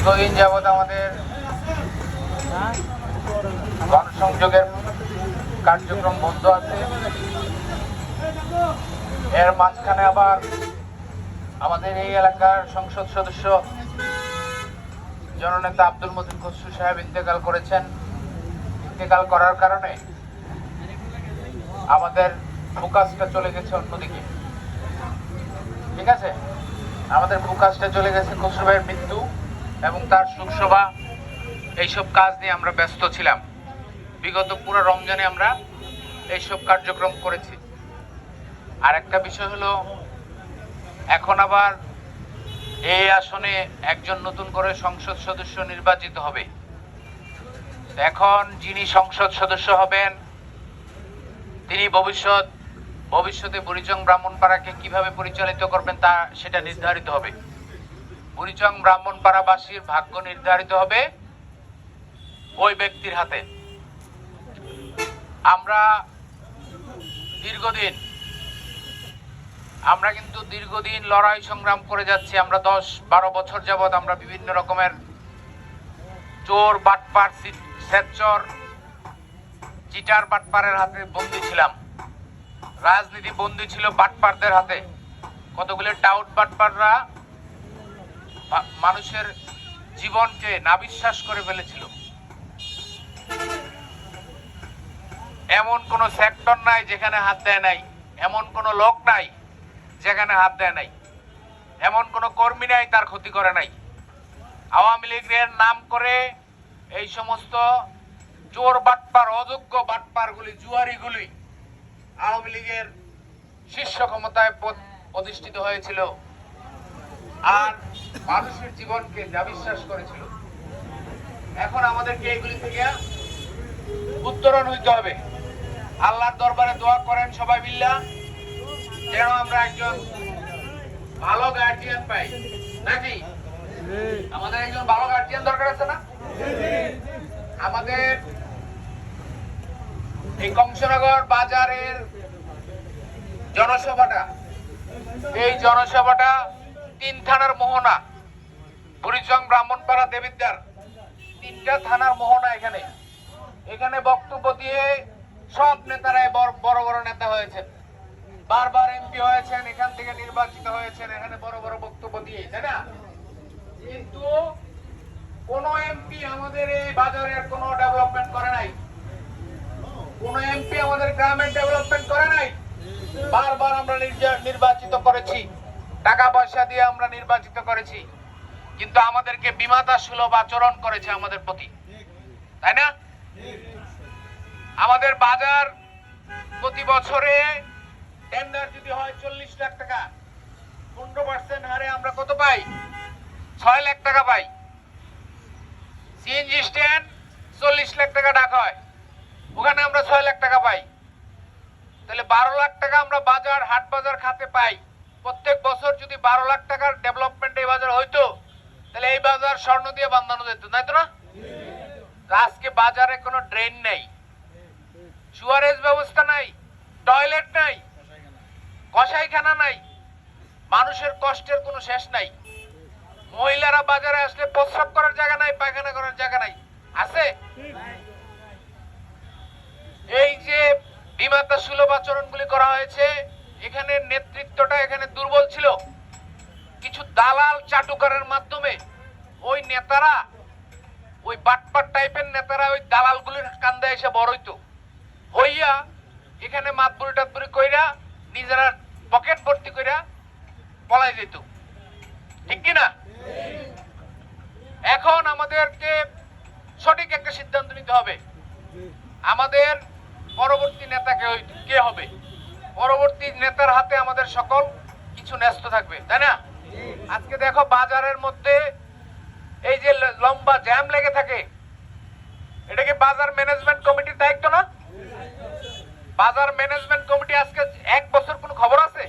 দীর্ঘদিন যাবৎ আমাদের গণসংযোগের কার্যক্রম বন্ধ আছে। এর মাঝখানে আবার আমাদের এই এলাকার সংসদ সদস্য জননেতা আব্দুল মতিন খসরু সাহেব ইন্তেকাল করেছেন। ইন্তেকাল করার কারণে আমাদের ফোকাসটা চলে গেছে অন্যদিকে। ঠিক আছে, আমাদের ফোকাসটা চলে গেছে খসরু ভাইয়ের মৃত্যু এবং তার শোকসভা, এইসব কাজ নিয়ে আমরা ব্যস্ত ছিলাম। বিগত পুরো রমজানে আমরা এইসব কার্যক্রম করেছি। আর একটা বিষয় হলো, এখন আবার এই আসনে একজন নতুন করে সংসদ সদস্য নির্বাচিত হবে। এখন যিনি সংসদ সদস্য হবেন তিনি ভবিষ্যতে বুড়িচং ব্রাহ্মণপাড়াকে কিভাবে পরিচালিত করবেন তা সেটা নির্ধারিত হবে। বুড়িচং ব্রাহ্মণপাড়াবাসীর ভাগ্য নির্ধারিত হবে ওই ব্যক্তির হাতে। আমরা দীর্ঘদিন লড়াই সংগ্রাম করে যাচ্ছি। আমরা 10-12 বছর যাবৎ আমরা বিভিন্ন রকমের চোর, বাটপার, স্বেচ্ছর, চিটার বাটপারের হাতে বন্দী ছিলাম। রাজনীতি বন্দী ছিল বাটপারদের হাতে। কতগুলো টাউট বাটপাররা মানুষের জীবনকে নাবিশ্বাস করে ফেলেছিল। এমন কোন সেক্টর নাই যেখানে হাত দেয় নাই, এমন কোন লোক নাই যেখানে হাত দেয় নাই, এমন কোন কর্মী নাই তার ক্ষতি করে নাই। আওয়ামী লীগের নাম করে এই সমস্ত চোর বাটপার, অযোগ্য বাটপারগুলি, জুয়ারিগুলি আওয়ামী লীগের শীর্ষ ক্ষমতায় প্রতিষ্ঠিত হয়েছিল আর মানুষের জীবনকে নাবিশ্বাস করেছিল। এখন আমাদেরকে এইগুলি থেকে উত্তরণ হইতে হবে। আল্লাহর দরবারে দোয়া করেন সবাই মিল্লা, যেন আমরা একজন ভালো গার্জিয়ান পাই। নাকি আমাদের একজন ভালো গার্জিয়ান দরকার আছে না? আমাদের এই কংসনগর বাজারের জনসভাটা, এই জনসভাটা 3 থানার মোহনা, বুড়িচং, ব্রাহ্মণপাড়া, দেবিদ্বার, 3টা থানার মোহনা। এখানে বক্তব্য দিয়ে সব নেতারাই বড় বড় নেতা হয়েছেন, বারবার এমপি হয়েছেন, এখান থেকে নির্বাচিত হয়েছেন, এখানে বড় বড় বক্তব্য দিয়ে, তাই না? কিন্তু কোন এমপি আমাদের এই বাজারের কোনো ডেভেলপমেন্ট করে নাই, কোন এমপি আমাদের গ্রামের ডেভেলপমেন্ট করে নাই। বারবার আমরা নির্বাচিত করেছি, টাকা পয়সা দিয়ে আমরা নির্বাচিত করেছি, কিন্তু আমাদেরকে বিমাতা সুলভ আচরণ করেছে আমাদের প্রতি, তাই না? আমাদের বাজার প্রতি বছরে টেন্ডার যদি হয় 40 লাখ টাকা, 15% হারে আমরা কত পাই? 6 লাখ টাকা পাই। সিএনজি স্ট্যান্ড 40 লাখ টাকা ডাকা হয়, ওখানে আমরা 6 লাখ টাকা পাই। তাহলে 12 লাখ টাকা আমরা বাজার, হাট বাজার খাতে পাই। প্রত্যেক বছর যদি 12 লাখ টাকার ডেভেলপমেন্ট এই বাজার হইতো, তাহলে এই বাজার স্বর্ণ দিয়ে বাঁধানো যেত, তাই তো না? আজকে বাজারে কোনো ড্রেন নেই, সুয়ারেজ ব্যবস্থা নাই, টয়লেট নাই, কসাইখানা নাই, মানুষের কষ্টের কোনো শেষ নাই। মহিলারা বাজারে আসলে প্রস্রাব করার জায়গা নাই, পায়খানা করার জায়গা নাই, আছে? এই যে বিমাতা সুলভ আচরণগুলি করা হয়েছে, এখানে নেতৃত্বটা এখানে দুর্বল ছিল। কিছু দালাল চাটুকারের মাধ্যমে ওই নেতারা, ওই বাটপাট টাইপের নেতারা ওই দালালগুলির কান্দে এসে বড় হইতো, হইয়া এখানে মাতবুরি টাতবুরি কইরা নিজেরা পকেট ভর্তি কইরা পলাই যেত, ঠিক কিনা? এখন আমাদেরকে সঠিক একটা সিদ্ধান্ত নিতে হবে। আমাদের পরবর্তী নেতা কে হবে? পরবর্তী নেতার হাতে আমাদের সকল কিছু ন্যস্ত থাকবে, তাই না? আজকে দেখো বাজারের মধ্যে এই যে লম্বা জ্যাম লেগে থাকে, এটা কি বাজার ম্যানেজমেন্ট কমিটির দায়িত্ব না? বাজার ম্যানেজমেন্ট কমিটি আজকে 1 বছর কোনো খবর আছে?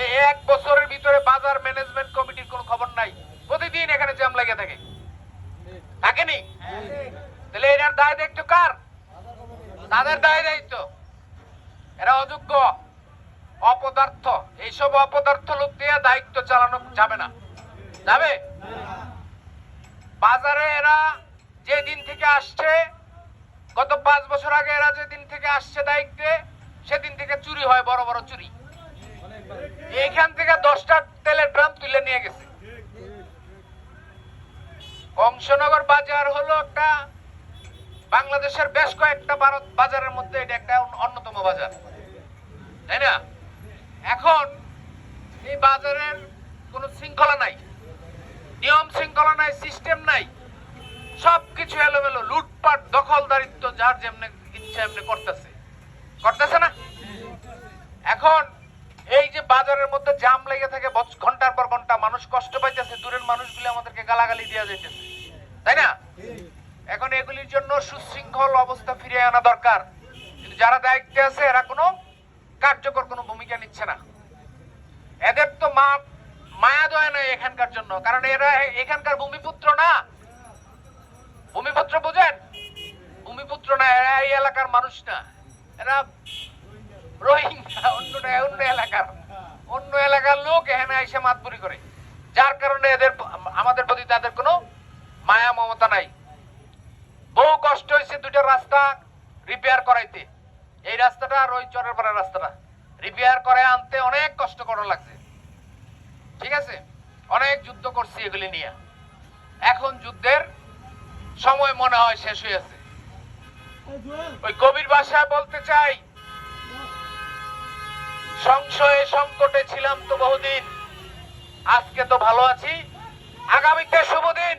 এই 1 বছরের ভিতরে বাজার ম্যানেজমেন্ট কমিটির কোনো খবর নাই। প্রতিদিন এখানে জ্যাম লেগে থাকে, থাকেনি? তাহলে এটার দায় দায়িত্ব কার? তাদের দায় দায়িত্ব। এরা অযোগ্য, অপদার্থ। এইসব অপদার্থ লোক দিয়ে দায়িত্ব চালানো যাবে না। যাবে? বাজারে এরা যেদিন থেকে আসছে, গত 5 বছর আগে এরা যেদিন থেকে আসছে দায়িত্বে, সেদিন থেকে চুরি হয়, বড় বড় চুরি। এইখান থেকে 10টা তেলের ড্রাম তুলে নিয়ে গেছে। কংসনগর বাজার হলো একটা বাংলাদেশের বেশ কয়েকটা বাজারের মধ্যে এটা একটা অন্যতম বাজার, তাই না? এখন এই বাজারের কোনো শৃঙ্খলা নাই, নিয়ম শৃঙ্খলা নাই, সিস্টেম নাই, সবকিছু এলোমেলো, লুটপাট, দখলদারিত্ব, যার যেমনি ইচ্ছা এমনি করতেছে না। এখন এই যে বাজারের মধ্যে জাম লেগে থাকে ঘন্টার পর ঘন্টা, মানুষ কষ্ট পাইতেছে, দূরের মানুষগুলো আমাদেরকে গালাগালি দেওয়া যাইতেছে, তাই না? এখন এগুলির জন্য সুশৃঙ্খল অবস্থা ফিরিয়ে আনা দরকার, কিন্তু যারা দায়িত্বে আছে এরা কোনো কার্যকর কোনো ভূমিকা নিচ্ছে না। এদের তো মায়া দয়া নাই এখানকার জন্য, কারণ এরা এখানকার ভূমিপুত্র না। ভূমিপুত্র বুঝেন? ভূমিপুত্র না, এরা এই এলাকার মানুষ না, এরা রোহিঙ্গা, অন্য এলাকার লোক এখানে এসে মাতবুরি করে, যার কারণে এদের আমাদের প্রতি তাদের কোনো মায়া মমতা নাই। বহু কষ্ট হয়েছে 2টা রাস্তা রিপেয়ার করাইতে, এই রাস্তাটা আর ওই চরের পাড়ার রাস্তাটা রিপেয়ার করে আনতে অনেক কষ্ট করা লাগছে, ঠিক আছে? অনেক যুদ্ধ করছি এগুলি নিয়ে। এখন যুদ্ধের সময় মনে হয় শেষ হয়েছে। ওই কবির ভাষায় বলতে চাই, সংশয়ে সংকটে ছিলাম তো বহুদিন, আজকে তো ভালো আছি, আগামীতে শুভ দিন।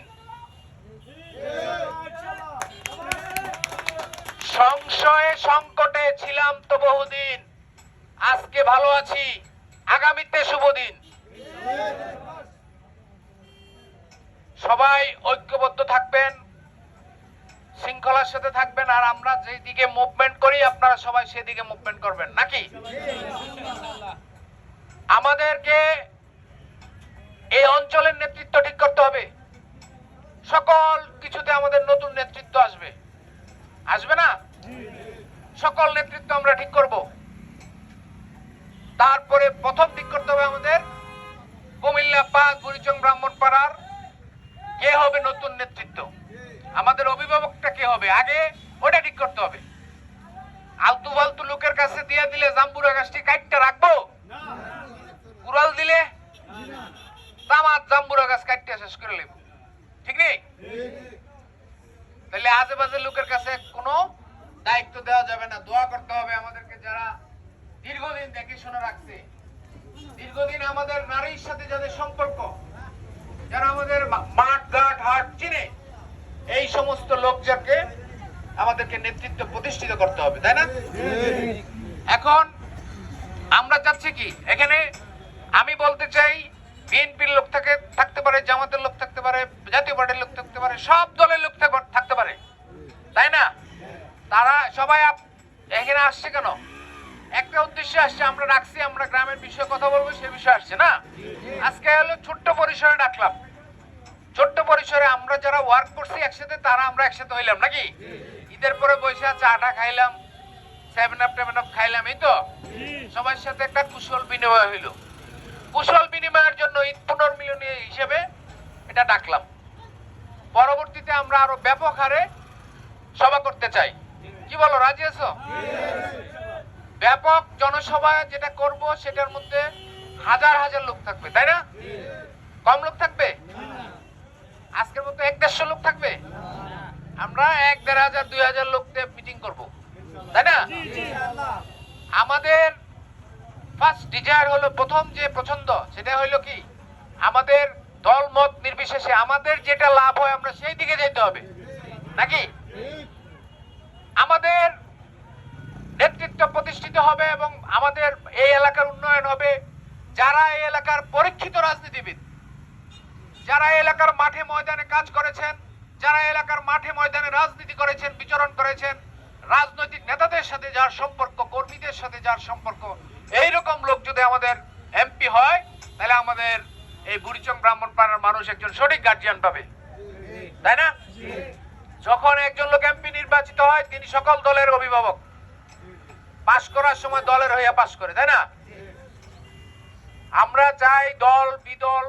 সংশয়ে সংকটে ছিলাম তো বহুদিন, আজকে ভালো আছি, আগামীতে শুভ দিন। সবাই ঐক্যবদ্ধ থাকবেন, শৃঙ্খলার সাথে থাকবেন, আর আমরা যেদিকে মুভমেন্ট করি আপনারা সবাই সেদিকে মুভমেন্ট করবেন, নাকি? আমাদেরকে এই অঞ্চলের নেতৃত্ব ঠিক করতে হবে। সকল কিছুতে আমাদের নতুন নেতৃত্ব আসবে না? সকল নেতৃত্ব আমরা ঠিক করব। তারপরে প্রথম ঠিক করতে হবে আমাদের কুমিল্লা 5 বুড়িচং ব্রাহ্মণপাড়ার কে হবে নতুন নেতৃত্ব, আমাদের অভিভাবকটা কে হবে, আগে ওটা ঠিক করতে হবে। আলতু ফালতু লোকের কাছে দিয়ে দিলে জাম্বুরা গাছটি কাটতে রাখবো, কুড়াল দিলে তামাত জাম্বুরা গাছ কাটতে শেষ করে নেব, ঠিক নেই? তাহলে আজেবাজে লোকের কাছে কোনো দায়িত্ব দেওয়া যাবে না। দোয়া করতে হবে আমাদেরকে, যারা দীর্ঘদিন দেখে শুনে রাখছে, দীর্ঘদিন আমাদের নারীর সাথে যাদের সম্পর্ক, যারা আমাদের মাঠ ঘাট হাট চিনে, এই সমস্ত লোকজনকে আমাদেরকে নেতৃত্ব প্রতিষ্ঠিত করতে হবে, তাই না? এখন আমরা চাচ্ছি কি, এখানে আমি বলতে চাই, বিএনপির লোক থাকতে পারে, জামাতের লোক থাকতে পারে, জাতীয় পার্টির লোক থাকতে পারে, সব দলের লোক থাকতে পারে, তাই না? তারা সবাই এখানে আসছে কেন? একটা উদ্দেশ্যে আসছে, আমরা রাখছি, আমরা গ্রামের বিষয়ে কথা বলবো, সে বিষয়ে আসছে না। আজকে হলো ছোট্ট পরিসরে ডাকলাম, ছোট্ট পরিসরে আমরা যারা ওয়ার্ক করছি একসাথে, তারা আমরা একসাথে হইলাম, নাকি? ঈদের পরে বসে চাটা খাইলাম, 7 আপ খাইলাম, এই তো সবার সাথে একটা কুশল বিনিময় হইল। কুশল বিনিময়ের জন্য ঈদ পুনর্মিলনী হিসেবে এটা ডাকলাম। পরবর্তীতে আমরা আরো ব্যাপক হারে সভা করতে চাই, কি বলো, রাজি আছো? ব্যাপক জনসভা যেটা করব, সেটার মধ্যে হাজার হাজার লোক থাকবে, তাই না? কম লোক থাকবে? আজকের মতো 1-150 লোক থাকবে? আমরা 1-1,500 2,000 লোককে মিটিং করব, তাই না? আমাদের ফার্স্ট ডিজায়ার হলো, প্রথম যে পছন্দ সেটা হলো কি, আমাদের দল মত নির্বিশেষে আমাদের যেটা লাভ হয় আমরা সেই দিকে যেতে হবে, নাকি? আমাদের নেতৃত্ব প্রতিষ্ঠিত হবে এবং আমাদের এই এলাকার উন্নয়ন হবে। যারা এই এলাকার পরীক্ষিত রাজনীতিবিদ, যারা এই এলাকার মাঠে ময়দানে কাজ করেছেন, যারা এলাকার মাঠে ময়দানে রাজনীতি করেছেন, বিচরণ করেছেন, রাজনৈতিক নেতাদের সাথে যার সম্পর্ক, কর্মীদের সাথে যার সম্পর্ক, এইরকম লোক যদি আমাদের এমপি হয়, তাহলে আমাদের এই বুড়িচং ব্রাহ্মণপাড়ার মানুষ একজন সঠিক গার্জিয়ান পাবে, তাই না? যখন একজন লোক এমপি নির্বাচিত হয়, তিনি সকল দলের অভিভাবক, পাশ করার সময় দলের হইয়া পাশ করে, তাই না? আমরা চাই দল বিদল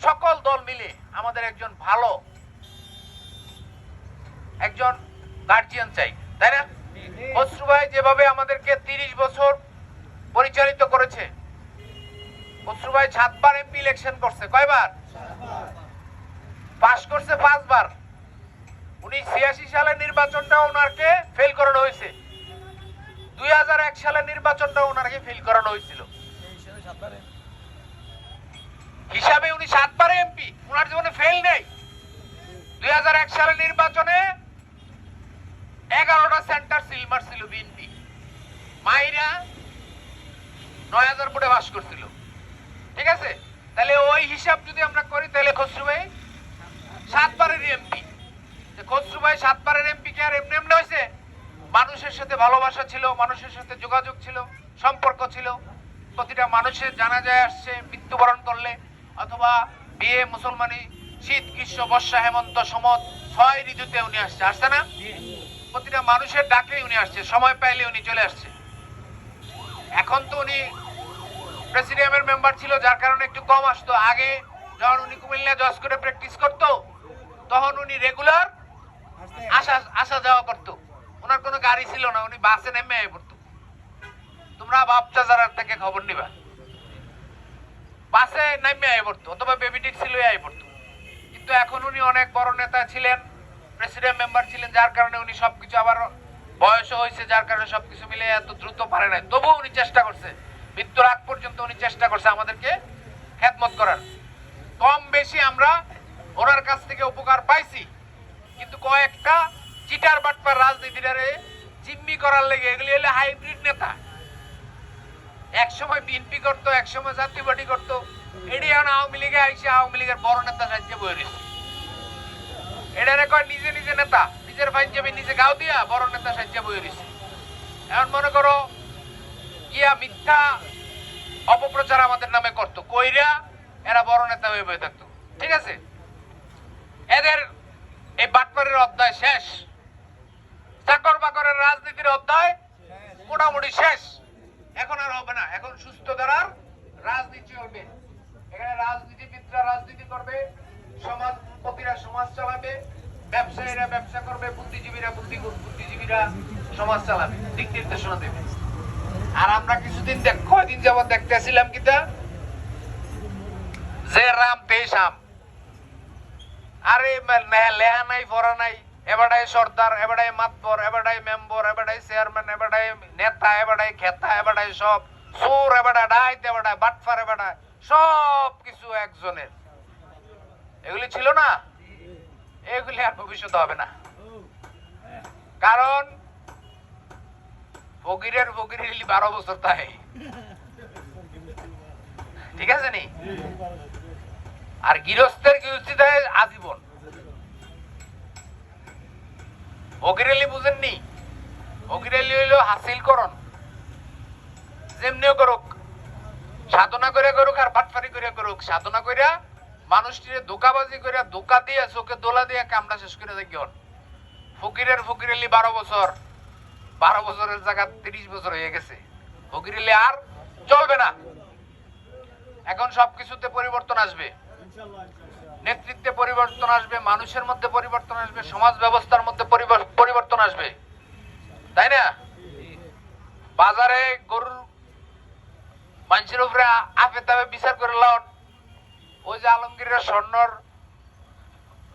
সকল দল মিলে আমাদের একজন ভালো একজন গার্জিয়ান চাই, তাই না? খসরু ভাই যেভাবে আমাদেরকে 30 বছর পরিচালিত করেছে, খসরু ভাই 7 বার এমপি ইলেকশন করছে, কয়বার? পাস করছে 5 বার। 1986 সালের নির্বাচনটা ওনাকে ফেল করানো হয়েছে, 2001 সালের নির্বাচনটা ওনাকে ফেল করানো হয়েছিল। হিসাবে উনি 7 বার এমপি, ওনার জীবনে ফেল নেই। 2001 সালের নির্বাচনে 11টা সেন্টার সিলমার ছিল বিএনপি, মাইরা 9000 ভোটে পাস করছিল, ঠিক আছে? তাহলে ওই হিসাব যদি আমরা করি তাহলে খসরু ভাই 7 বারের এমপি। খসরু ভাই 7 বারের এমপি কি আর এমনি এমনি হয়েছে? মানুষের সাথে ভালোবাসা ছিল, মানুষের সাথে যোগাযোগ ছিল, সম্পর্ক ছিল। প্রতিটা মানুষের জানাজায় আসছে মৃত্যুবরণ করলে, অথবা বিয়ে, মুসলমানি, শীত, গ্রীষ্ম, বর্ষা, হেমন্ত, সমত, 6 ঋতুতে উনি আসছে না? প্রতিটা মানুষের ডাকে উনি আসছে, সময় পাইলে উনি চলে আসছে। এখন তো উনি প্রেসিডিয়ামের মেম্বার ছিল, যার কারণে একটু কম আসতো। আগে যখন উনি কুমিল্লা জজ করে প্র্যাকটিস করতো, তখন উনি রেগুলার আসা যাওয়া করতো। ওনার কোনো গাড়ি ছিল না, উনি বাসে নেমে আয় পড়তো। তোমরা বাপচা যারা থেকে খবর নিবা, বাসে নেমে আয় পড়তো, অথবা বেবি ট্যাক্সি লয়ে আয় পড়তো। কিন্তু এখন উনি অনেক বড় নেতা ছিলেন, প্রেসিডেন্ট মেম্বার ছিলেন, যার কারণে উনি সবকিছু, আবার বয়সও হয়েছে, যার কারণে সবকিছু মিলে এত দ্রুত পারে নাই। তবুও উনি চেষ্টা করছে, মৃত্যুর আগ পর্যন্ত উনি চেষ্টা করছে আমাদেরকে খেদমত করার। কম বেশি আমরা ওনার কাছ থেকে উপকার পাইছি, কিন্তু কয়েকটা চিটার বাটপার রাজনীতিটারে জিম্মি করার লেগে, এগুলি হলে হাইব্রিড নেতা। এক সময় বিএনপি করতো, এক সময় জাতীয় পার্টি করতো, এটি এখন আওয়ামী লীগে আইসে আওয়ামী লীগের বড় নেতা সাহায্যে বয়ে রয়েছে। এটারে কয় নিজে নিজে নেতা, নিজের পাঞ্জাবি নিজে গাও দিয়া বড় নেতা সাহায্যে বয়ে রয়েছে। এখন মনে করো ইয়া মিথ্যা অপপ্রচার আমাদের নামে করতো, কইরা এরা বড় নেতা হয়ে বয়ে থাকতো, ঠিক আছে? এদের এই বাটপারের অধ্যায় শেষ, চাকর বাকরের রাজনীতির অধ্যায় মোটামুটি শেষ। এখন আর হবে না, এখন সুস্থ ধারার রাজনীতি চলবে। এখানে রাজনীতিবিদরা রাজনীতি করবে, সমাজপতিরা সমাজ চালাবে, ব্যবসায়ীরা ব্যবসা করবে, বুদ্ধিজীবীরা বুদ্ধিজীবীরা সমাজ চালাবে, দিক নির্দেশনা দেবে। আর আমরা কিছুদিন কয়দিন যাবত দেখতেছিলাম কিতা, যে রাম তে শাম। আরে লেহা নাই, পড়া নাই, এবারটাই সর্দার, এবারটাই মাতবর, এবারটাই মেম্বর, এবারটাই চেয়ারম্যান, এবারটাই নেতা, এবারটাই খেতা, এবারটাই সব চোর, এবারটা ডাইত, এবারটা বাটফার, এবারটা সব কিছু একজনের। এগুলি ছিল না, এগুলি আর ভবিষ্যতে হবে না। কারণ ফকিরের 12 বছর তাই, ঠিক আছে নি? আর গৃহস্থের গৃহস্থিত আজীবন। ফকিরালি বুঝেননি? ফকিরালি হইল হাসিল করণ, যেমনিও করুক, সাধনা করে করুক আর বাটফারি করে করুক, সাধনা কইরা মানুষটিরে ধোকাবাজি কইরা, ধোকা দিয়ে চোখে দোলা দিয়ে কামটা শেষ করে দেখি। ফকিরের ফকিরালি 12 বছর, 12 বছরের জায়গা 30 বছর হয়ে গেছে। ফকিরালি আর চলবে না। এখন সবকিছুতে পরিবর্তন আসবে, নেতৃত্বে পরিবর্তন আসবে, মানুষের মধ্যে পরিবর্তন আসবে, সমাজ ব্যবস্থার মধ্যে পরিবর্তন আসবে, তাই না? বাজারে গরুর মানুষের উপরে আপে তাপে বিচার করে লাউন, ওই যে আলমগীরের স্বর্ণর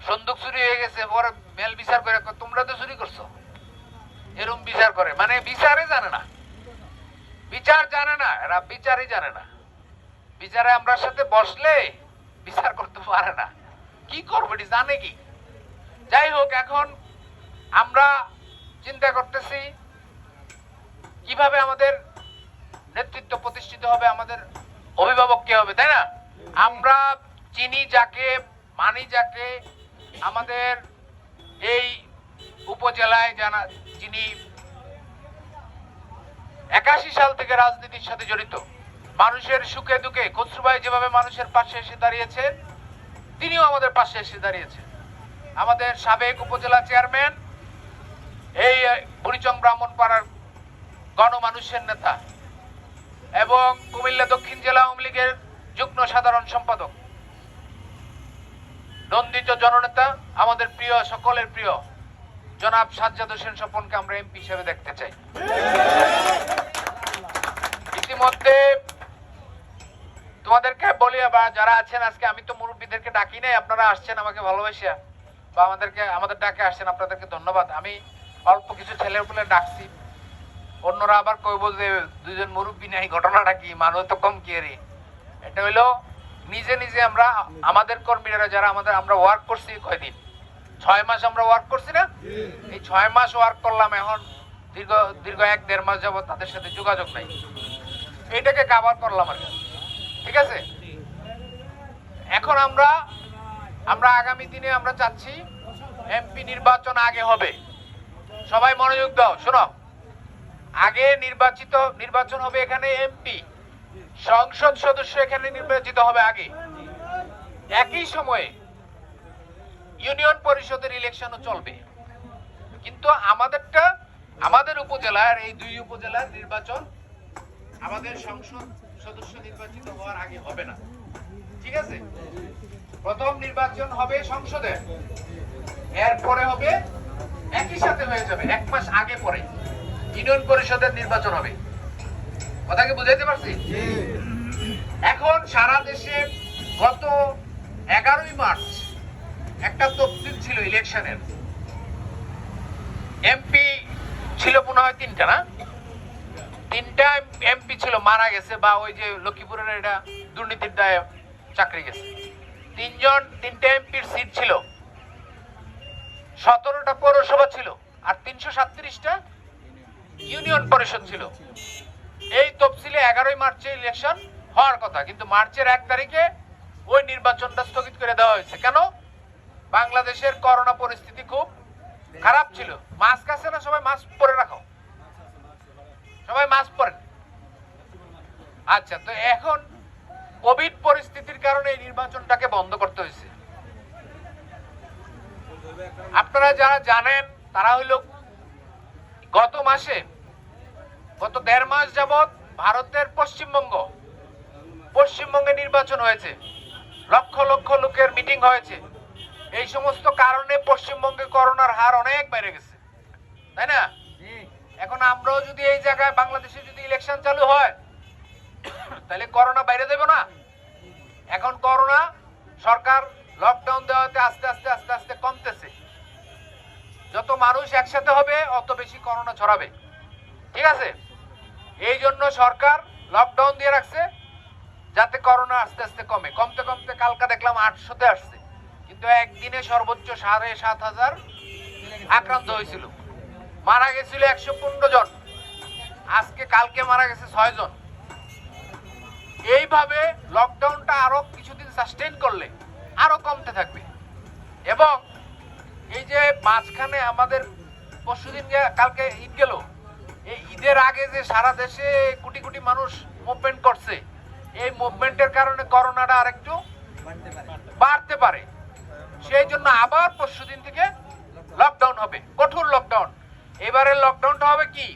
সন্দুক চুরি হয়ে গেছে, পরে মেল বিচার করে তোমরা তো চুরি করছো, এরকম বিচার করে। মানে বিচারে জানে না, বিচার জানে না, এরা বিচারই জানে না। বিচারে আমরা সাথে বসলে বিচার করতে পারে না, কি করবে জানে কি? যাই হোক, এখন আমরা চিন্তা করতেছি কিভাবে আমাদের নেতৃত্ব প্রতিষ্ঠিত হবে, আমাদের অভিভাবক কে হবে, তাই না? আমরা চিনি যাকে, মানি যাকে, আমাদের এই উপজেলায় যিনি 81 সাল থেকে রাজনীতির সাথে জড়িত, মানুষের সুখে দুঃখে খসরু ভাই যেভাবে মানুষের পাশে এসে দাঁড়িয়েছেন, তিনিও আমাদের পাশে এসে দাঁড়িয়েছেন। আমাদের সাবেক উপজেলা চেয়ারম্যান, এই বুড়িচং ব্রাহ্মণপাড়ার গণমানুষের নেতা এবং কুমিল্লা দক্ষিণ জেলা আওয়ামী লীগের যুগ্ম সাধারণ সম্পাদক, নন্দিত জননেতা, আমাদের প্রিয়, সকলের প্রিয় জনাব সাজ্জাদ হোসেন স্বপনকে আমরা এমপি হিসেবে দেখতে চাই। ইতিমধ্যে তোমাদেরকে বলি, বা যারা আছেন আজকে, আমি তো মুরব্বীদেরকে ডাকি নাই, আপনারা আসছেন আমাকে ভালোবাসিয়া বা আমাদের ডাকে আসছেন, আপনাদেরকে ধন্যবাদ। আমি অল্প কিছু ছেলের বলে ডাকছি, অন্যরা আবার কইব যে দুইজন মুরব্বী নাই, ঘটনাটা কি, মানুষ তো কম কি রে। এটা হইলো নিজে নিজে আমরা আমাদের কর্মীরা যারা আমরা ওয়ার্ক করছি কয়দিন, 6 মাস আমরা ওয়ার্ক করছি না, এই 6 মাস ওয়ার্ক করলাম, এখন দীর্ঘ 1-1.5 মাস যাবত তাদের সাথে যোগাযোগ নাই, এইটাকে কাভার করলাম আর কি। ঠিক আছে, এখন আমরা আগামী দিনে আমরা চাচ্ছি এমপি নির্বাচন আগে হবে। সবাই মনোযোগ দাও, শোনো, আগে নির্বাচন হবে এখানে এমপি, সংসদ সদস্য এখানে নির্বাচিত হবে আগে। একই সময়ে ইউনিয়ন পরিষদের ইলেকশনও চলবে, কিন্তু আমাদের উপজেলার এই 2 উপজেলার নির্বাচন আমাদের সংসদ সদস্য নির্বাচিত হওয়ার আগে হবে না। ঠিক আছে, প্রথম নির্বাচন হবে সংসদের, এরপরে হবে একই সাথে হয়ে যাবে 1 মাস আগে পরে ইউনিয়ন পরিষদের নির্বাচন হবে। কথা কি বুঝাইতে পারছি? এখন সারা দেশে গত 11ই মার্চ একটা তফসিল ছিল ইলেকশনের, এমপি ছিল মনে হয় 3টা, না 3টা এমপি ছিল, মারা গেছে, বা ওই যে লক্ষ্মীপুরের এটা দুর্নীতির দায়ে চাকরি গেছে। 3টা এমপির সিট ছিল, 17টা পৌরসভা ছিল, আর 337টা ইউনিয়ন পরিষদ ছিল। এই তফসিলে 11ই মার্চে ইলেকশন হওয়ার কথা, কিন্তু মার্চের 1 তারিখে ওই নির্বাচনটা স্থগিত করে দেওয়া হয়েছে। কেন? বাংলাদেশের করোনা পরিস্থিতি খুব খারাপ ছিল। মাস্ক আছে না, সবাই মাস্ক পরে রাখো, সবাই মাস্ক পরেন। আচ্ছা, তো এখন কোভিড পরিস্থিতির কারণে এই নির্বাচনটাকে বন্ধ করতে হয়েছে। আপনারা যারা জানেন তারা হইল গত 1.5 মাস যাবৎ ভারতের পশ্চিমবঙ্গে নির্বাচন হয়েছে, লক্ষ লক্ষ লোকের মিটিং হয়েছে। এই সমস্ত কারণে পশ্চিমবঙ্গে করোনার হার অনেক বেড়ে গেছে, তাই না? এখন আমরাও যদি এই জায়গায় বাংলাদেশে যদি ইলেকশন চালু হয়, তাহলে করোনা বাইরে দেব না। এখন করোনা সরকার লকডাউন দেওয়াতে আস্তে আস্তে কমতেছে। যত মানুষ একসাথে হবে অত বেশি করোনা ছড়াবে। ঠিক আছে, এই জন্য সরকার লকডাউন দিয়ে রাখছে যাতে করোনা আস্তে আস্তে কমতে কালকে দেখলাম 800-তে আসছে, কিন্তু একদিনে সর্বোচ্চ 7,500 আক্রান্ত হয়েছিল, মারা গেছিল 115 জন, কালকে মারা গেছে 6 জন। এইভাবে লকডাউনটা আরো কিছুদিন সাস্টেইন করলে আরো কমতে থাকবে। এবং এই যে মাঝখানে আমাদের পরশুদিন কালকে ঈদ গেল, এই ঈদের আগে যে সারা দেশে কোটি কোটি মানুষ মুভমেন্ট করছে, এই মুভমেন্টের কারণে করোনাটা আরেকটু বাড়তে পারে। সেই জন্য আবার পরশুদিন থেকে লকডাউন হবে, কঠোর লকডাউন। এবারের লকডাউনটা হবে কি?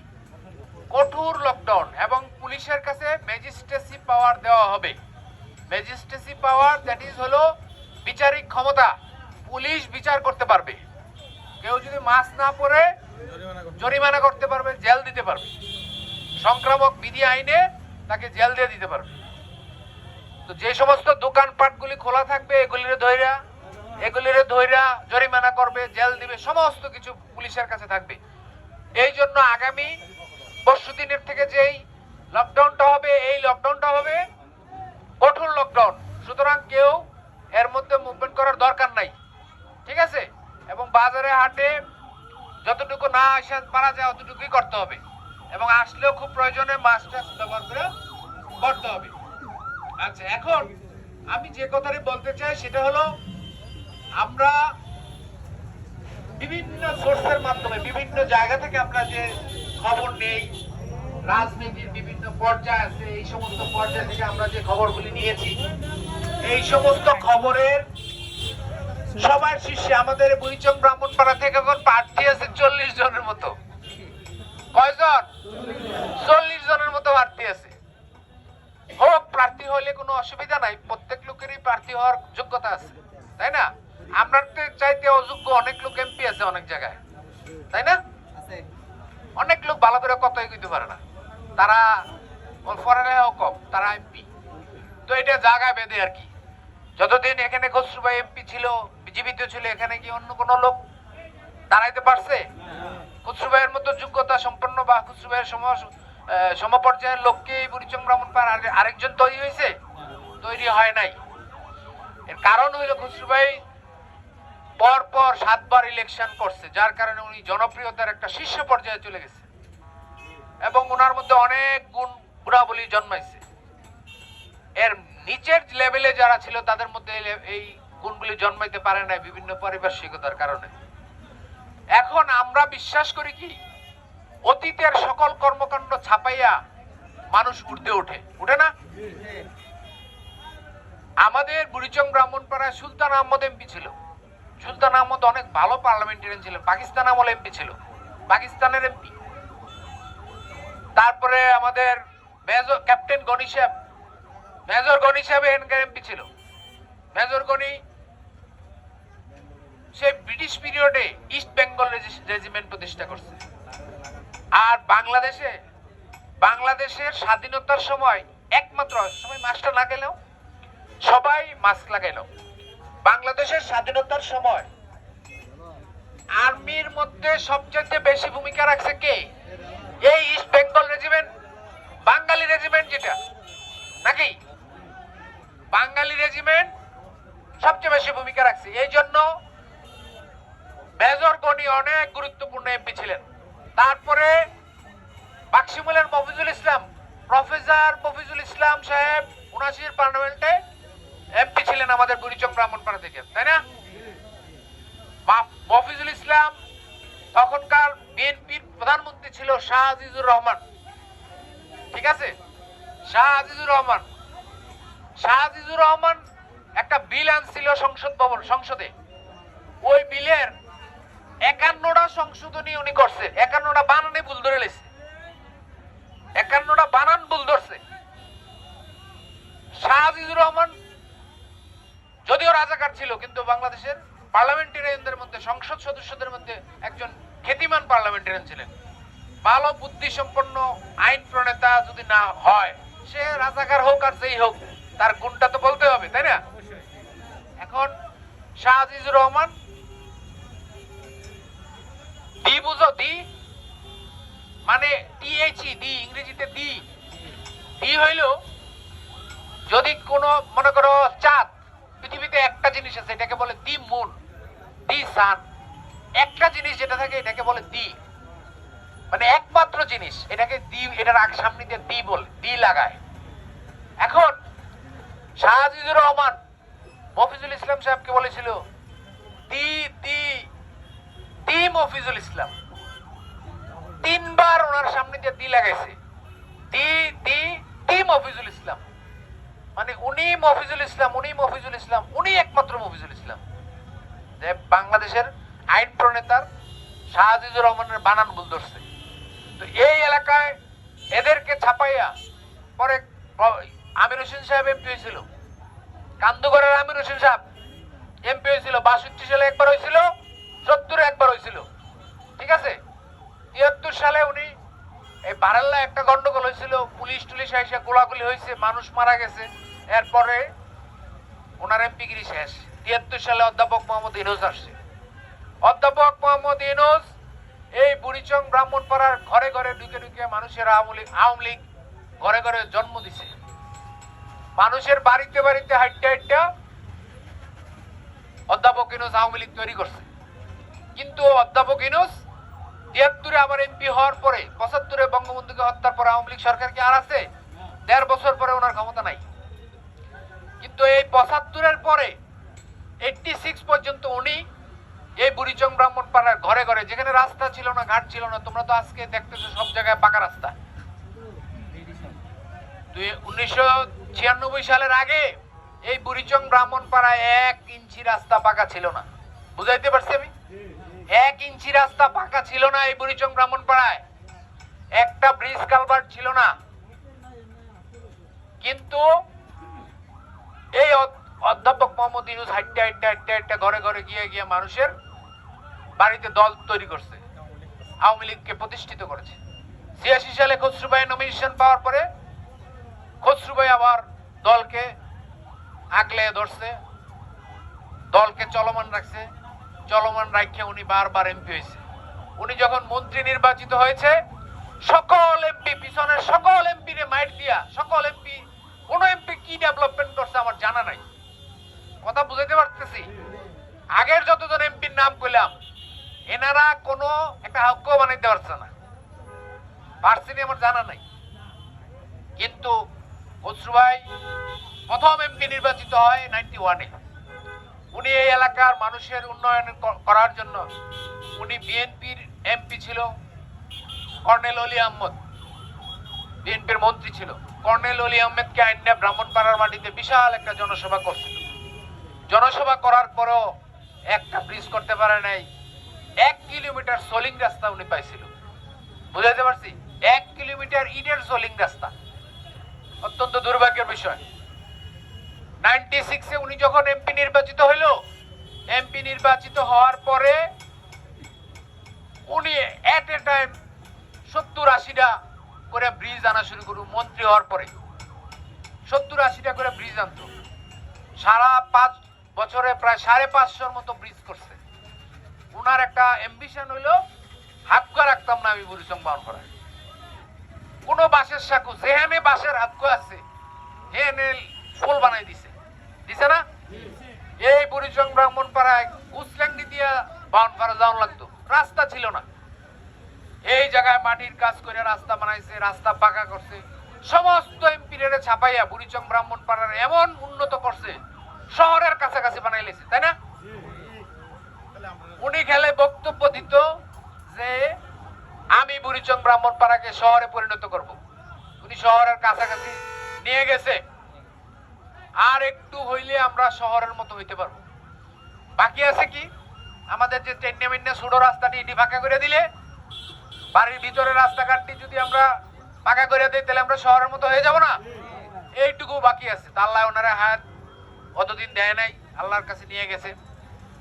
কঠোর লকডাউন, এবং পুলিশের কাছে ম্যাজিস্ট্রেসি পাওয়ার দেওয়া হবে। ম্যাজিস্ট্রেসি পাওয়ার, দ্যাট ইজ হলো বিচারিক ক্ষমতা। পুলিশ বিচার করতে পারবে, কেউ যদি মাস্ক না পরে জরিমানা করতে পারবে, জেল দিতে পারবে, সংক্রামক বিধি আইনে তাকে জেল দিয়ে দিতে পারবে। তো যে সমস্ত দোকানপাটগুলি খোলা থাকবে এগুলিরে ধইরা জরিমানা করবে, জেল দিবে, সমস্ত কিছু পুলিশের কাছে থাকবে। এই জন্য আগামী পরশুদিনের থেকে যেই লকডাউনটা হবে, এই লকডাউনটা হবে কঠোর লকডাউন। সুতরাং কেউ এর মধ্যে মুভমেন্ট করার দরকার নাই। ঠিক আছে, এবং বাজারে হাটে যতটুকু না আসা পারা যায় অতটুকুই করতে হবে, এবং আসলেও খুব প্রয়োজনে মাস্ক ব্যবহার করে করতে হবে। আচ্ছা, এখন আমি যে কথাটি বলতে চাই সেটা হলো, আমরা বিভিন্ন সোর্সের মাধ্যমে বিভিন্ন জায়গা থেকে আমরা যে খবর নেই, রাজনীতির বিভিন্ন পর্যায় আছে, এই সমস্ত পর্যায় থেকে আমরা যে খবরগুলি নিয়েছি, এই সমস্ত খবরের সবার শীর্ষে আমাদের বুড়িচং ব্রাহ্মণপাড়া থেকে এখন প্রার্থী আছে 40 জনের মতো। কয়জন? 40 জনের মতো প্রার্থী আছে। হোক, প্রার্থী হলে কোনো অসুবিধা নাই, প্রত্যেক লোকেরই প্রার্থী হওয়ার যোগ্যতা আছে, তাই না? আমরা চাইতে অযোগ্য অনেক লোক এমপি আছে অনেক জায়গায়, তাই না? অনেক লোক ভালো করে কথাই কইতে পারে না, তারা পড়ালেখাও কম, তারা এমপি। তো এটা জায়গায় বেঁধে আর কি। যতদিন এখানে খসরু ভাই এমপি ছিল, জীবিত ছিল, এখানে কি অন্য কোন লোক দাঁড়াইতে পারছে? খসরু ভাইয়ের মতো যোগ্যতা সম্পন্ন বা খসরু ভাইয়ের সমপর্যায়ের লোককে এই বুড়িচং ব্রাহ্মণপাড়া আরেকজন তৈরি হয়েছে? তৈরি হয় নাই। এর কারণ হইল খসরু ভাই পর পর 7 বার ইলেকশন করছে, যার কারণে উনি জনপ্রিয়তার একটা শীর্ষ পর্যায়ে চলে গেছে এবং ওনার মধ্যে অনেক গুণাবলী জন্মাইছে। এর নিচের লেভেলে যারা ছিল তাদের মধ্যে এই গুণগুলি জন্মাইতে পারে না বিভিন্ন পারিপার্শ্বিকতার কারণে। এখন আমরা বিশ্বাস করি কি, অতীতের সকল কর্মকাণ্ড ছাপাইয়া মানুষ উঠে উঠে না? আমাদের বুড়িচং ব্রাহ্মণপাড়ায় সুলতান আহমদ এমপি ছিল। সুলতান আহমদ অনেক ভালো পার্লামেন্টারিয়ান ছিলেন, পাকিস্তান আমল এমপি ছিল, পাকিস্তানের এমপি। তারপরে আমাদের মেজর ক্যাপ্টেন গনি সাহেব, মেজর গনি সাহেব এখানকার এমপি ছিল। মেজর গনি সে ব্রিটিশ পিরিয়ডে ইস্ট বেঙ্গল রেজিমেন্ট প্রতিষ্ঠা করছে। আর বাংলাদেশের স্বাধীনতার সময় একমাত্র, সবাই মাস্কটা না গেলেও সবাই মাস্ক লাগাইল, বাংলাদেশের স্বাধীনতার সময় আর্মির মধ্যে সবচেয়ে বেশি ভূমিকা রাখছে কে? এই ইস্ট বেঙ্গল রেজিমেন্ট, বাঙালি রেজিমেন্ট যেটা, নাকি? বাঙালি রেজিমেন্ট সবচেয়ে বেশি ভূমিকা রাখছে। এই জন্য মেজর গনি অনেক গুরুত্বপূর্ণ এমপি ছিলেন। তারপরে বাক্সিমুলের মফিজুল ইসলাম, প্রফেসর মফিজুল ইসলাম সাহেব ৭৯ পার্লামেন্টে এমপি ছিলেন আমাদের বুড়িচং ব্রাহ্মণপাড়া থেকে, তাই না? মফিজুল ইসলাম তখনকার বিএনপির প্রধানমন্ত্রী ছিল শাহ আজিজুর রহমান, ঠিক আছে? শাহ আজিজুর রহমান একটা বিল আনছিল সংসদে। ওই বিলের ৫১টা সংশোধনী উনি করছে, ৫১টা বানানে ভুল ধরে লেছে, ৫১টা বানান ভুল ধরছে। শাহ আজিজুর রহমান যদিও রাজাকার ছিল, কিন্তু বাংলাদেশের পার্লামেন্টারিয়ানদের মধ্যে, সংসদ সদস্যদের মধ্যে একজন খ্যাতিমান পার্লামেন্টারিয়ান ছিলেন। ভালো বুদ্ধি সম্পন্ন আইন প্রণেতা যদি না হয়, সে রাজাকার হোক আর যেই হোক, তার গুণটা তো বলতে হবে, তাই না? এখন শাহ আজিজুর রহমান দি বুঝো, দি মানে টিএইচই, দি ইংরেজিতে দি হইল যদি কোন মনে করো চাঁদ, পৃথিবীতে একটা জিনিস আছে এটাকে বলে দি মুন, দি সান। একটা জিনিস যেটা থাকে এটাকে বলে দি, মানে একমাত্র জিনিস, এটাকে দি, এটার আগে সামনে দিয়ে দি বলে, দি লাগায়। এখন শাহ আজিজুর রহমান মফিজুল ইসলাম সাহেবকে বলেছিল দি দি দি মফিজুল ইসলাম, ৩ বার ওনার সামনে দিয়ে দি লাগাইছে, দি দি দি মফিজুল ইসলাম, মানে উনি মফিজুল ইসলাম, উনি একমাত্র মফিজুল ইসলাম, যে বাংলাদেশের আইন প্রণেতার শাহ আজিজুর রহমানের বানান ভুল ধরছে। তো এই এলাকায় এদেরকে ছাপাইয়া পরে আমির হোসেন সাহেব এমপি হয়েছিল, কান্দুগড়ের আমির হোসেন সাহেব এমপি হয়েছিল, ৬২ সালে একবার হয়েছিল, ৭০-এ একবার হয়েছিল, ঠিক আছে? ৭৩ সালে উনি এই বারাল্লা একটা গন্ডগোল হয়েছিল, পুলিশ টুলিশ এসে গোলাগুলি হয়েছে, মানুষ মারা গেছে। এরপরে ওনার এমপিগিরি শেষ। ৭৩ সালে অধ্যাপক মোহাম্মদ ইউনূস আসছে। অধ্যাপক মোহাম্মদ ইউনূস এই বুড়িচং ব্রাহ্মণপাড়ার ঘরে ঘরে ঢুকে মানুষের আওয়ামী লীগ ঘরে ঘরে জন্ম দিছে, মানুষের বাড়িতে বাড়িতে হাইটটা অধ্যাপক ইউনূস আওয়ামী লীগ তৈরি করছে। কিন্তু অধ্যাপক ইউনূস ৭৩-এ আবার এমপি হওয়ার পরে, ৭৫-এ বঙ্গবন্ধুকে হত্যার পর আওয়ামী লীগ সরকার কি আর আছে? ১.৫ বছর পরে ওনার ক্ষমতা নাই। কিন্তু এই ৭৫-এর পরে ৮৬ পর্যন্ত উনি এই বুড়িচং ব্রাহ্মণপাড়ার ঘরে ঘরে, যেখানে রাস্তা ছিল না, ঘাট ছিল না, তোমরা তো আজকে দেখতেছো সব জায়গায় পাকা রাস্তা। ১৯৯৬ সালের আগে এই বুড়িচং ব্রাহ্মণপাড়ায় ১ ইঞ্চি রাস্তা পাকা ছিল না। বুঝাইতে পারছি আমি? ১ ইঞ্চি রাস্তা পাকা ছিল না এই বুড়িচং ব্রাহ্মণপাড়ায়, একটা ব্রিজ কালভার্ট ছিল না। কিন্তু এই অধ্যাপক মোহাম্মদ ইউনূস হাইটটা ঘরে ঘরে গিয়ে মানুষের বাড়িতে দল তৈরি করছে। আওয়ামী লীগকে প্রতিষ্ঠিত করেছে। ৮৬ সালে খসরু ভাই নমিনেশন পাওয়ার পরে খসরু ভাই আবার দলকে আগলে ধরছে, দলকে চলমান রাখছে, চলমান রাখে উনি বারবার এমপি হয়েছে। উনি যখন মন্ত্রী নির্বাচিত হয়েছে, সকল এমপি, পিছনের সকল এমপি রে মাইট দিয়া, সকল এমপি, কোন এমপি কি ডেভেলপমেন্ট করছে আমার জানা নাই। কথা বুঝাইতে পারতেছি? আগের যতজন এমপির নাম কইলাম, এনারা কোনো একটা হক্ক বানাইতে পারছে না, পারছেনি আমার জানা নাই। কিন্তু খসরু ভাই প্রথম এমপি নির্বাচিত হয় 91-এ। উনি এই এলাকার মানুষের উন্নয়ন করার জন্য, উনি বিএনপির এমপি ছিল, কর্নেল অলি আহমদ বিএনপির মন্ত্রী ছিল। কর্নেল অলি আহমেদকে আইনা ব্রাহ্মণপাড়ার মাটিতে বিশাল একটা জনসভা করছিল। জনসভা করার পরেও একটা ব্রিজ করতে পারে নাই। 1 কিলোমিটার সোলিং রাস্তা উনি পাইছিল। বুঝাইতে পারছি? 1 কিলোমিটার ইটের সোলিং রাস্তা, অত্যন্ত দুর্ভাগ্যের বিষয়। 96-এ উনি যখন এমপি নির্বাচিত হইল, এমপি নির্বাচিত হওয়ার পরে উনি এট এ টাইম 70-80টা করে ব্রিজ আনা শুরু করুন। মন্ত্রী হওয়ার পরে 70-80টা করে ব্রিজ আনতো। সারা 5 বছরে প্রায় 550-র মতো ব্রিজ করছে। উনার একটা অ্যাম্বিশন হইল, হাক্কা রাখতাম না আমি বুড়িচং বাউনপাড়ায়। কোন বাঁশের সাঁকু, যেখানে বাঁশের হাক্কা আছে হেনে ফুল বানাই দিছে না। এই বুড়িচং ব্রাহ্মণপাড়ায় গুসল্যাংডি দিয়া বাউনপাড়া যাওয়া লাগতো, রাস্তা ছিল না। এই জায়গায় মাটির কাজ করে রাস্তা বানাইছে, রাস্তা পাকা করছে। সমস্ত এমপিরে ছাপাইয়া বুড়িচং ব্রাহ্মণপাড়ার এমন উন্নত করছে, শহরের কাছাকাছি বানাই লেছে, তাই না? উনি খেলে বক্তব্য দিত যে আমি বুড়িচং ব্রাহ্মণপাড়াকে শহরে পরিণত করব। উনি শহরের কাছাকাছি নিয়ে গেছে। আর একটু হইলে আমরা শহরের মতো হইতে পারবো। বাকি আছে কি, আমাদের যে টেন্নে ছোট রাস্তাটি এটি ফাঁকা করে দিলে, বাড়ির ভিতরে রাস্তাঘাটটি যদি আমরা পাকা করে দিই, তাহলে আমরা শহরের মতো হয়ে যাব না? এইটুকু বাকি আছে। তা আল্লাহ ওনারা হাত অতদিন দেয় নাই, আল্লাহর কাছে নিয়ে গেছে।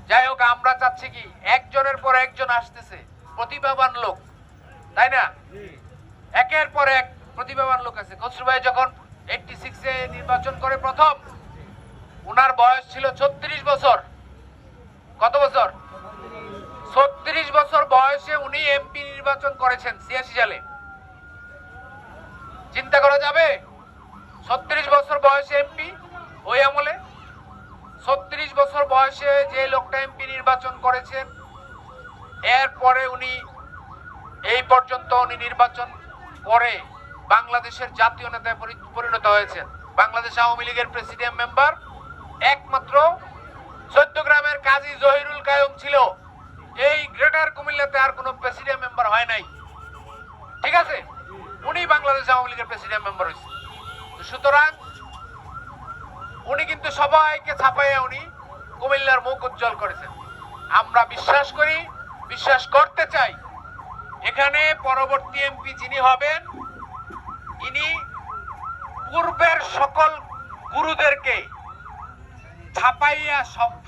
যাই হোক, আমরা চাচ্ছি কি, একজনের পর একজন আসতেছে প্রতিভাবান লোক, তাই না? একের পর এক প্রতিভাবান লোক আছে। খসরু ভাই যখন 86-এ নির্বাচন করে প্রথম, উনার বয়স ছিল 36 বছর। কত বছর? 36 বছর বয়সে উনি এমপি নির্বাচন করেছেন 86 সালে। চিন্তা করা যাবে? 36 বছর বয়সে এমপি, ওই আমলে 36 বছর বয়সে যে লোকটা এমপি নির্বাচন করেছেন, এরপরে উনি এই পর্যন্ত উনি নির্বাচন করে বাংলাদেশের জাতীয় নেতায় পরিণত হয়েছেন। বাংলাদেশ আওয়ামী লীগের প্রেসিডিয়াম মেম্বার একমাত্র 14 গ্রামের কাজী জহিরুল কায়ুম ছিল। এই গ্রেটার কুমিল্লাতে আর কোনো প্রেসিডিয়াম মেম্বার হয় নাই, ঠিক আছে? উনি বাংলাদেশ আওয়ামী লীগের প্রেসিডিয়াম মেম্বার হয়েছে। সুতরাং উনি কিন্তু সবাইকে ছাপাইয়া উনি কুমিল্লার মুখ উজ্জ্বল করেছেন। আমরা বিশ্বাস করি, বিশ্বাস করতে চাই, এখানে পরবর্তী এমপি যিনি হবেন, ইনি পূর্বের সকল গুরুদেরকে ছাপাইয়া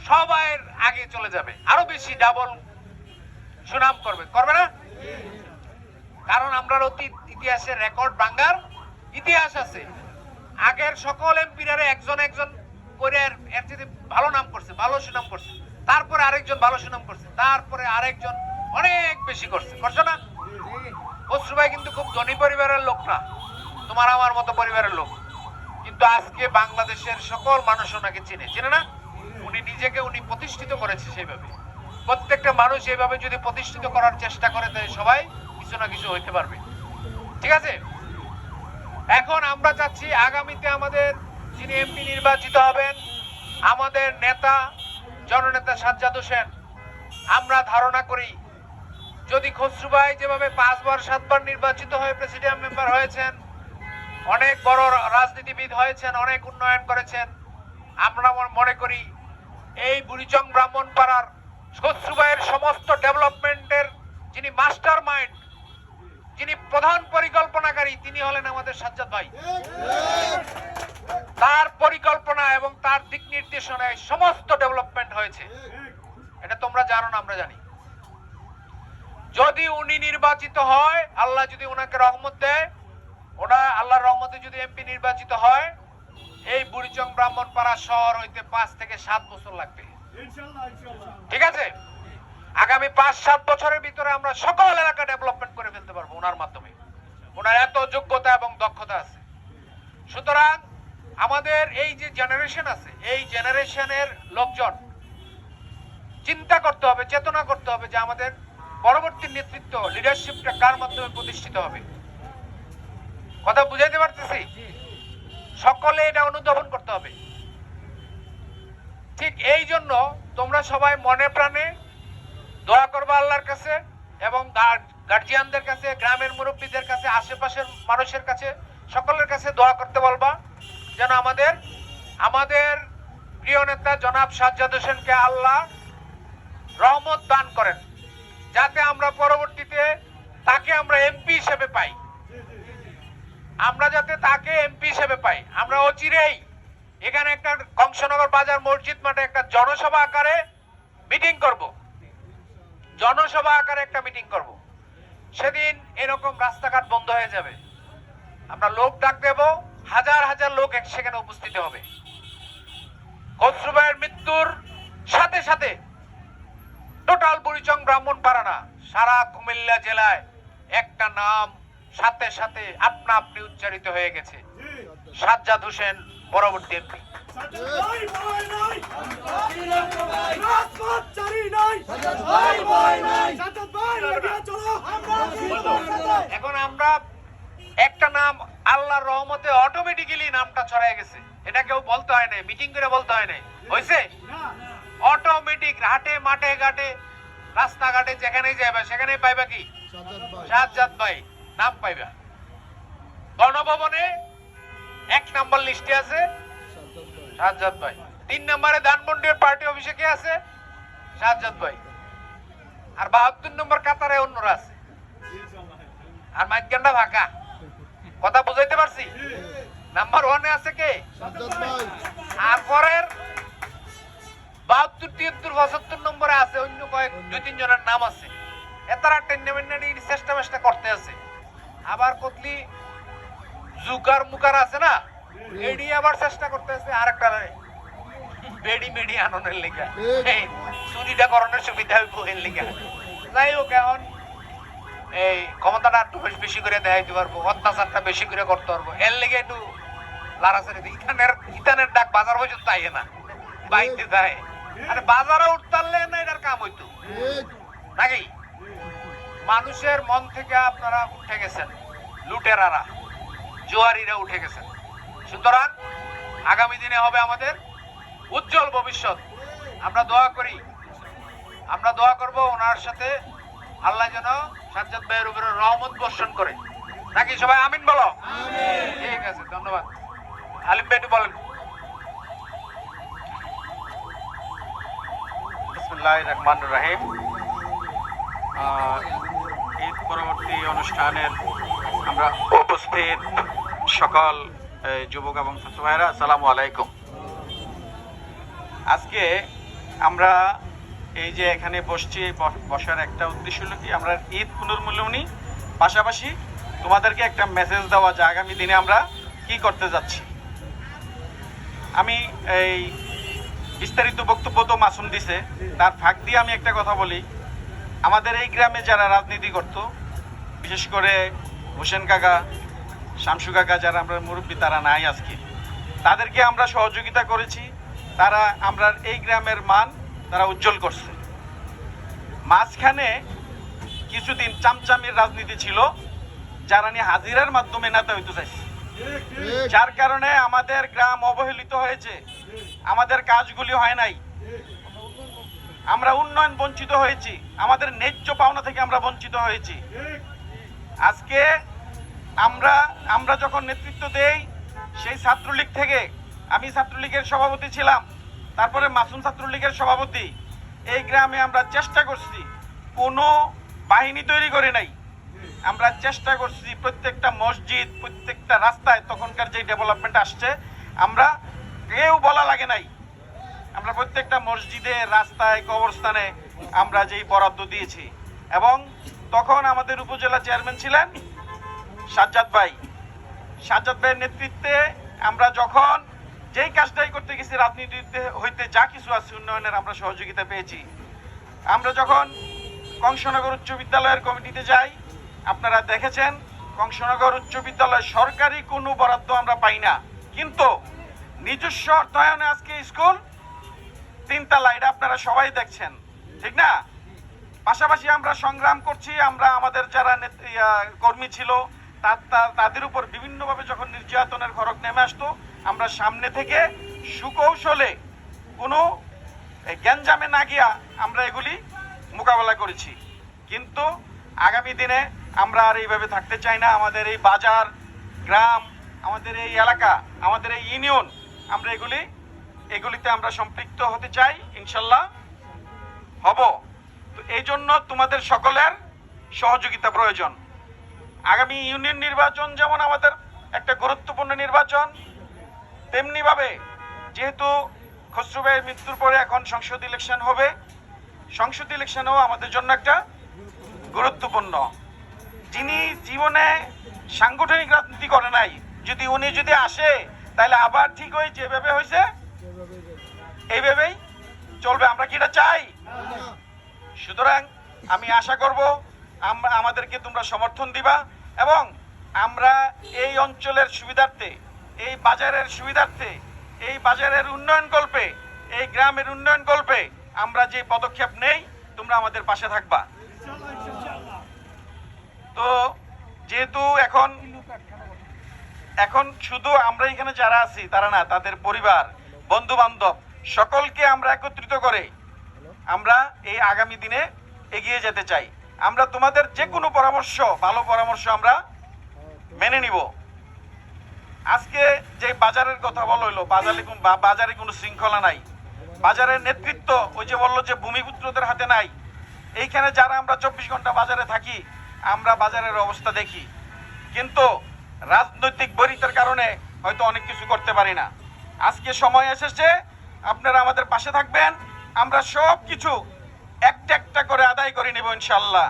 সবাইয়ের আগে চলে যাবে, আরো বেশি ডাবল সুনাম করবে না? কারণ আমরা অতীত ইতিহাসের রেকর্ড ভাঙার ইতিহাস আছে। আগের সকল এমপিরা একজন করে এর চেয়ে ভালো নাম করছে, ভালো সুনাম করছে, তারপরে আরেকজন ভালো সুনাম করছে, তারপরে আরেকজন অনেক বেশি করছে না? খসরু ভাই কিন্তু খুব ধনী পরিবারের লোক না, তোমার আমার মতো পরিবারের লোক, কিন্তু আজকে বাংলাদেশের সকল মানুষ ওনাকে চেনে না? উনি নিজেকে প্রতিষ্ঠিত করেছে সেইভাবে। প্রত্যেকটা মানুষ এইভাবে যদি প্রতিষ্ঠিত করার চেষ্টা করে, তাই সবাই কিছু না কিছু হইতে পারবে, ঠিক আছে? এখন আমরা চাচ্ছি আগামীতে আমাদের যিনি এমপি নির্বাচিত হবেন, আমাদের নেতা জননেতা সাজ্জাদ হোসেন, আমরা ধারণা করি যদি খসরু ভাই যেভাবে 5 বার 7 বার নির্বাচিত হয়ে প্রেসিডিয়াম মেম্বার হয়েছেন, অনেক বড় রাজনীতিবিদ হয়েছেন, অনেক উন্নয়ন করেছেন, আমরা মনে করি এই বুড়িচং ব্রাহ্মণপাড়ার খসরু ভাইয়ের সমস্ত ডেভেলপমেন্টের যিনি মাস্টার মাইন্ড, যিনি প্রধান পরিকল্পনাকারী, তিনি হলেন আমাদের সাজ্জাদ ভাই। তার পরিকল্পনা এবং তার দিক নির্দেশনায় সমস্ত ডেভেলপমেন্ট হয়েছে, এটা তোমরা জানো না, আমরা জানি। যদি উনি নির্বাচিত হয়, আল্লাহ যদি ওনাকে রহমত দেয়, ওনা আল্লাহর রহমতে যদি এমপি নির্বাচিত হয়, এই বুড়িচং ব্রাহ্মণপাড়া শহর হইতে 5 থেকে 7 বছর লাগবে। ঠিক আছে, আগামী 5-7 বছরের ভিতরে আমরা সকল এলাকা ডেভেলপমেন্ট করে ফেলতে পারবো ওনার মাধ্যমে। ওনার এত যোগ্যতা এবং দক্ষতা আছে। সুতরাং আমাদের এই যে জেনারেশন আছে, এই জেনারেশনের লোকজন চিন্তা করতে হবে, চেতনা করতে হবে যে আমাদের পরবর্তী নেতৃত্ব, লিডারশিপটা কার মাধ্যমে প্রতিষ্ঠিত হবে। কথা বুঝাইতে পারতেছি? সকলে এটা অনুধাবন করতে হবে। ঠিক এই জন্য তোমরা সবাই মনে প্রাণে দোয়া করবা আল্লাহর কাছে এবং গার্জিয়ানদের কাছে, গ্রামের মুরব্বীদের কাছে, আশেপাশের মানুষের কাছে, সকলের কাছে দোয়া করতে বলবা যেন আমাদের প্রিয় নেতা জনাব সাজ্জাদ হোসেনকে আল্লাহ রহমত দান করেন, যাতে আমরা পরবর্তীতে তাকে আমরা এমপি হিসেবে পাই। আমরা যাতে তাকে এমপি হিসেবে পাই। আমরা অচিরেই এখানে একটা কংসনগর বাজার মসজিদ মাঠে একটা জনসভা আকারে মিটিং করব। জনসভা আকারে একটা মিটিং করব। সেদিন এরকম রাস্তাঘাট বন্ধ হয়ে যাবে। আমরা লোক ডাক দেব, হাজার হাজার লোক সেখানে উপস্থিত হবে। খসরু ভাইয়ের মৃত্যুর সাথে সাথে টোটাল বুড়িচং ব্রাহ্মণপাড়া না, সারা কুমিল্লা জেলায় একটা নাম সাথে সাথে আপনা আপনি উচ্চারিত হয়ে গেছে, সাজ্জাদ হোসেন পরবর্তী এমপি। এখন আমরা একটা নাম আল্লাহর রহমতে অটোমেটিক্যালি নামটা ছড়ায় গেছে। এটা কেউ বলতে হয় নাই, মিটিং করে বলতে হয় নাই, হয়েছে অটোমেটিক। হাটে মাঠে ঘাটে রাস্তাঘাটে যেখানেই যাইবা সেখানেই পাইবা কি সাজ্জাদ ভাই নাম পাইবা। গণভবনে 1 নম্বর লিস্টে আছে সাজ্জাদ ভাই, 3 নম্বরে ধানমন্ডির পার্টি অফিসে কে আছে? সাজ্জাদ ভাই। আর 72 নম্বর কাতারে অন্যরা আছে। আর মাইকানটা ফাঁকা। কথা বুঝাইতে পারছি? নাম্বার 1 এ আছে কে? সাজ্জাদ ভাই। আর পরের 72, 73, 75 নম্বরে আছে অন্য কয়েক 2-3 জনের নাম আছে। এতারা টেন্ডামেন্ডি চেষ্টা করতে আছে। আবার কতলি জুকার মুকার আছে না, এডি আবার চেষ্টা করতে আছে আরেকটা বেডি মেডি আননের লেখা, এই চুরিটা করণের সুবিধা হইব এর লেখা। যাই হোক, এখন এই ক্ষমতাটা একটু বেশি করে দেখাইতে পারবো, অত্যাচারটা বেশি করে করতে পারবো, এর লেগে একটু লাড়াচাড়ি দিই। ইতানের ডাক বাজার পর্যন্ত আইয়ে না, বাইতে যায়। আরে বাজারে উঠতারলে না এটার কাম হইতো নাকি? মানুষের মন থেকে আপনারা উঠে গেছেন, লুটেরারা, জোয়ারিরা উঠে গেছেন। সুতরাং আগামী দিনে হবে আমাদের উজ্জ্বল ভবিষ্যৎ। আমরা দোয়া করব ওনার সাথে আল্লাহ যেন সাজ্জাদ ভাইয়ের উপরে রহমত বর্ষণ করে, নাকি? সবাই আমিন বলো। ঠিক আছে, ধন্যবাদ। আলিম ভাই বলেন। বিসমিল্লাহির রহমানির রহিম। ঈদ পরবর্তী অনুষ্ঠানের আমরা উপস্থিত সকল যুবক এবং ছাত্র ভাইরা, আসসালামু আলাইকুম। আজকে আমরা এই যে এখানে বসছি, বসার একটা উদ্দেশ্য হলো কি, আমরা ঈদ পুনর্মিলনী, পাশাপাশি তোমাদেরকে একটা মেসেজ দেওয়া যে আগামী দিনে আমরা কি করতে যাচ্ছি। আমি এই বিস্তারিত বক্তব্য তো মাসুম দিছে, তার ফাঁক দিয়ে আমি একটা কথা বলি। আমাদের এই গ্রামে যারা রাজনীতি করত, বিশেষ করে হোসেন কাকা, শামসু কাকা, যারা আমরা মুরব্বী, তারা নাই আজকে। তাদেরকে আমরা সহযোগিতা করেছি, তারা আমরা এই গ্রামের মান তারা উজ্জ্বল করছে। মাঝখানে কিছুদিন চামচামির রাজনীতি ছিল, যারা নিয়ে হাজিরার মাধ্যমে নেতা হইতে চাইছে, যার কারণে আমাদের গ্রাম অবহেলিত হয়েছে, আমাদের কাজগুলি হয় নাই, আমরা উন্নয়ন বঞ্চিত হয়েছি, আমাদের ন্যায্য পাওনা থেকে আমরা বঞ্চিত হয়েছি। আজকে আমরা যখন নেতৃত্ব দেই, সেই ছাত্রলীগ থেকে, আমি ছাত্রলীগের সভাপতি ছিলাম, তারপরে মাসুম ছাত্রলীগের সভাপতি, এই গ্রামে আমরা চেষ্টা করছি, কোনো বাহিনী তৈরি করে নাই, আমরা চেষ্টা করছি প্রত্যেকটা মসজিদ, প্রত্যেকটা রাস্তায় তখনকার যে ডেভেলপমেন্ট আসছে, আমরা কেউ বলা লাগে নাই, আমরা প্রত্যেকটা মসজিদে, রাস্তায়, কবরস্থানে আমরা যেই বরাদ্দ দিয়েছি। এবং তখন আমাদের উপজেলা চেয়ারম্যান ছিলেন সাজ্জাদ ভাই। সাজ্জাদ ভাইয়ের নেতৃত্বে আমরা যখন যেই কাজটাই করতে গেছি রাজনীতিতে হইতে যা কিছু আছে উন্নয়নের আমরা সহযোগিতা পেয়েছি। আমরা যখন কংসনগর উচ্চ বিদ্যালয়ের কমিটিতে যাই, আপনারা দেখেছেন কংসনগর উচ্চ বিদ্যালয় সরকারি কোনো বরাদ্দ আমরা পাই না, কিন্তু নিজস্ব অর্থায়নে আজকে স্কুল 3 তলা, এটা আপনারা সবাই দেখছেন, ঠিক না? পাশাপাশি আমরা সংগ্রাম করছি, আমরা আমাদের যারা কর্মী ছিল তাদের উপর বিভিন্নভাবে যখন নির্যাতনের খড়গ নেমে আসতো, আমরা সামনে থেকে সুকৌশলে কোনো গ্যাঞ্জামে না গিয়া আমরা এগুলি মোকাবেলা করেছি। কিন্তু আগামী দিনে আমরা আর এইভাবে থাকতে চাই না। আমাদের এই বাজার, গ্রাম, আমাদের এই এলাকা, আমাদের এই ইউনিয়ন, আমরা এগুলিতে আমরা সম্পৃক্ত হতে চাই, ইনশাল্লাহ হব। তো এই জন্য তোমাদের সকলের সহযোগিতা প্রয়োজন। আগামী ইউনিয়ন নির্বাচন যেমন আমাদের একটা গুরুত্বপূর্ণ নির্বাচন, তেমনিভাবে যেহেতু খসরু ভাইয়ের মৃত্যুর পরে এখন সংসদ ইলেকশন হবে, সংসদ ইলেকশনও আমাদের জন্য একটা গুরুত্বপূর্ণ। যিনি জীবনে সাংগঠনিক রাজনীতি করে নাই, উনি যদি আসে তাহলে আবার ঠিক ওই যেভাবে হয়েছে এইভাবেই চলবে। আমরা কি এটা চাই? সুতরাং আমি আশা করব আমাদেরকে তোমরা সমর্থন দিবা এবং আমরা এই অঞ্চলের সুবিধার্থে, এই বাজারের সুবিধার্থে, এই বাজারের উন্নয়ন কল্পে, এই গ্রামের উন্নয়ন কল্পে আমরা যে পদক্ষেপ নেই, তোমরা আমাদের পাশে থাকবা। তো যেহেতু এখন শুধু আমরা এখানে যারা আছি তারা না, তাদের পরিবার, বন্ধু বান্ধব সকলকে আমরা একত্রিত করে আমরা এই আগামী দিনে এগিয়ে যেতে চাই। আমরা তোমাদের যে কোনো পরামর্শ, ভালো পরামর্শ আমরা মেনে নিব। আজকে যে বাজারের কথা বলা হইলো, বাজারে কোনো শৃঙ্খলা নাই, বাজারের নেতৃত্ব ওই যে বললো যে ভূমিপুত্রদের হাতে নাই। এইখানে যারা আমরা 24 ঘন্টা বাজারে থাকি, আমরা বাজারের অবস্থা দেখি, কিন্তু রাজনৈতিক বৈরিতার কারণে হয়তো অনেক কিছু করতে পারি না। আজকে সময় এসেছে, আপনারা আমাদের পাশে থাকবেন, আমরা সব কিছু একটা একটা করে আদায় করে নেব ইনশাল্লাহ।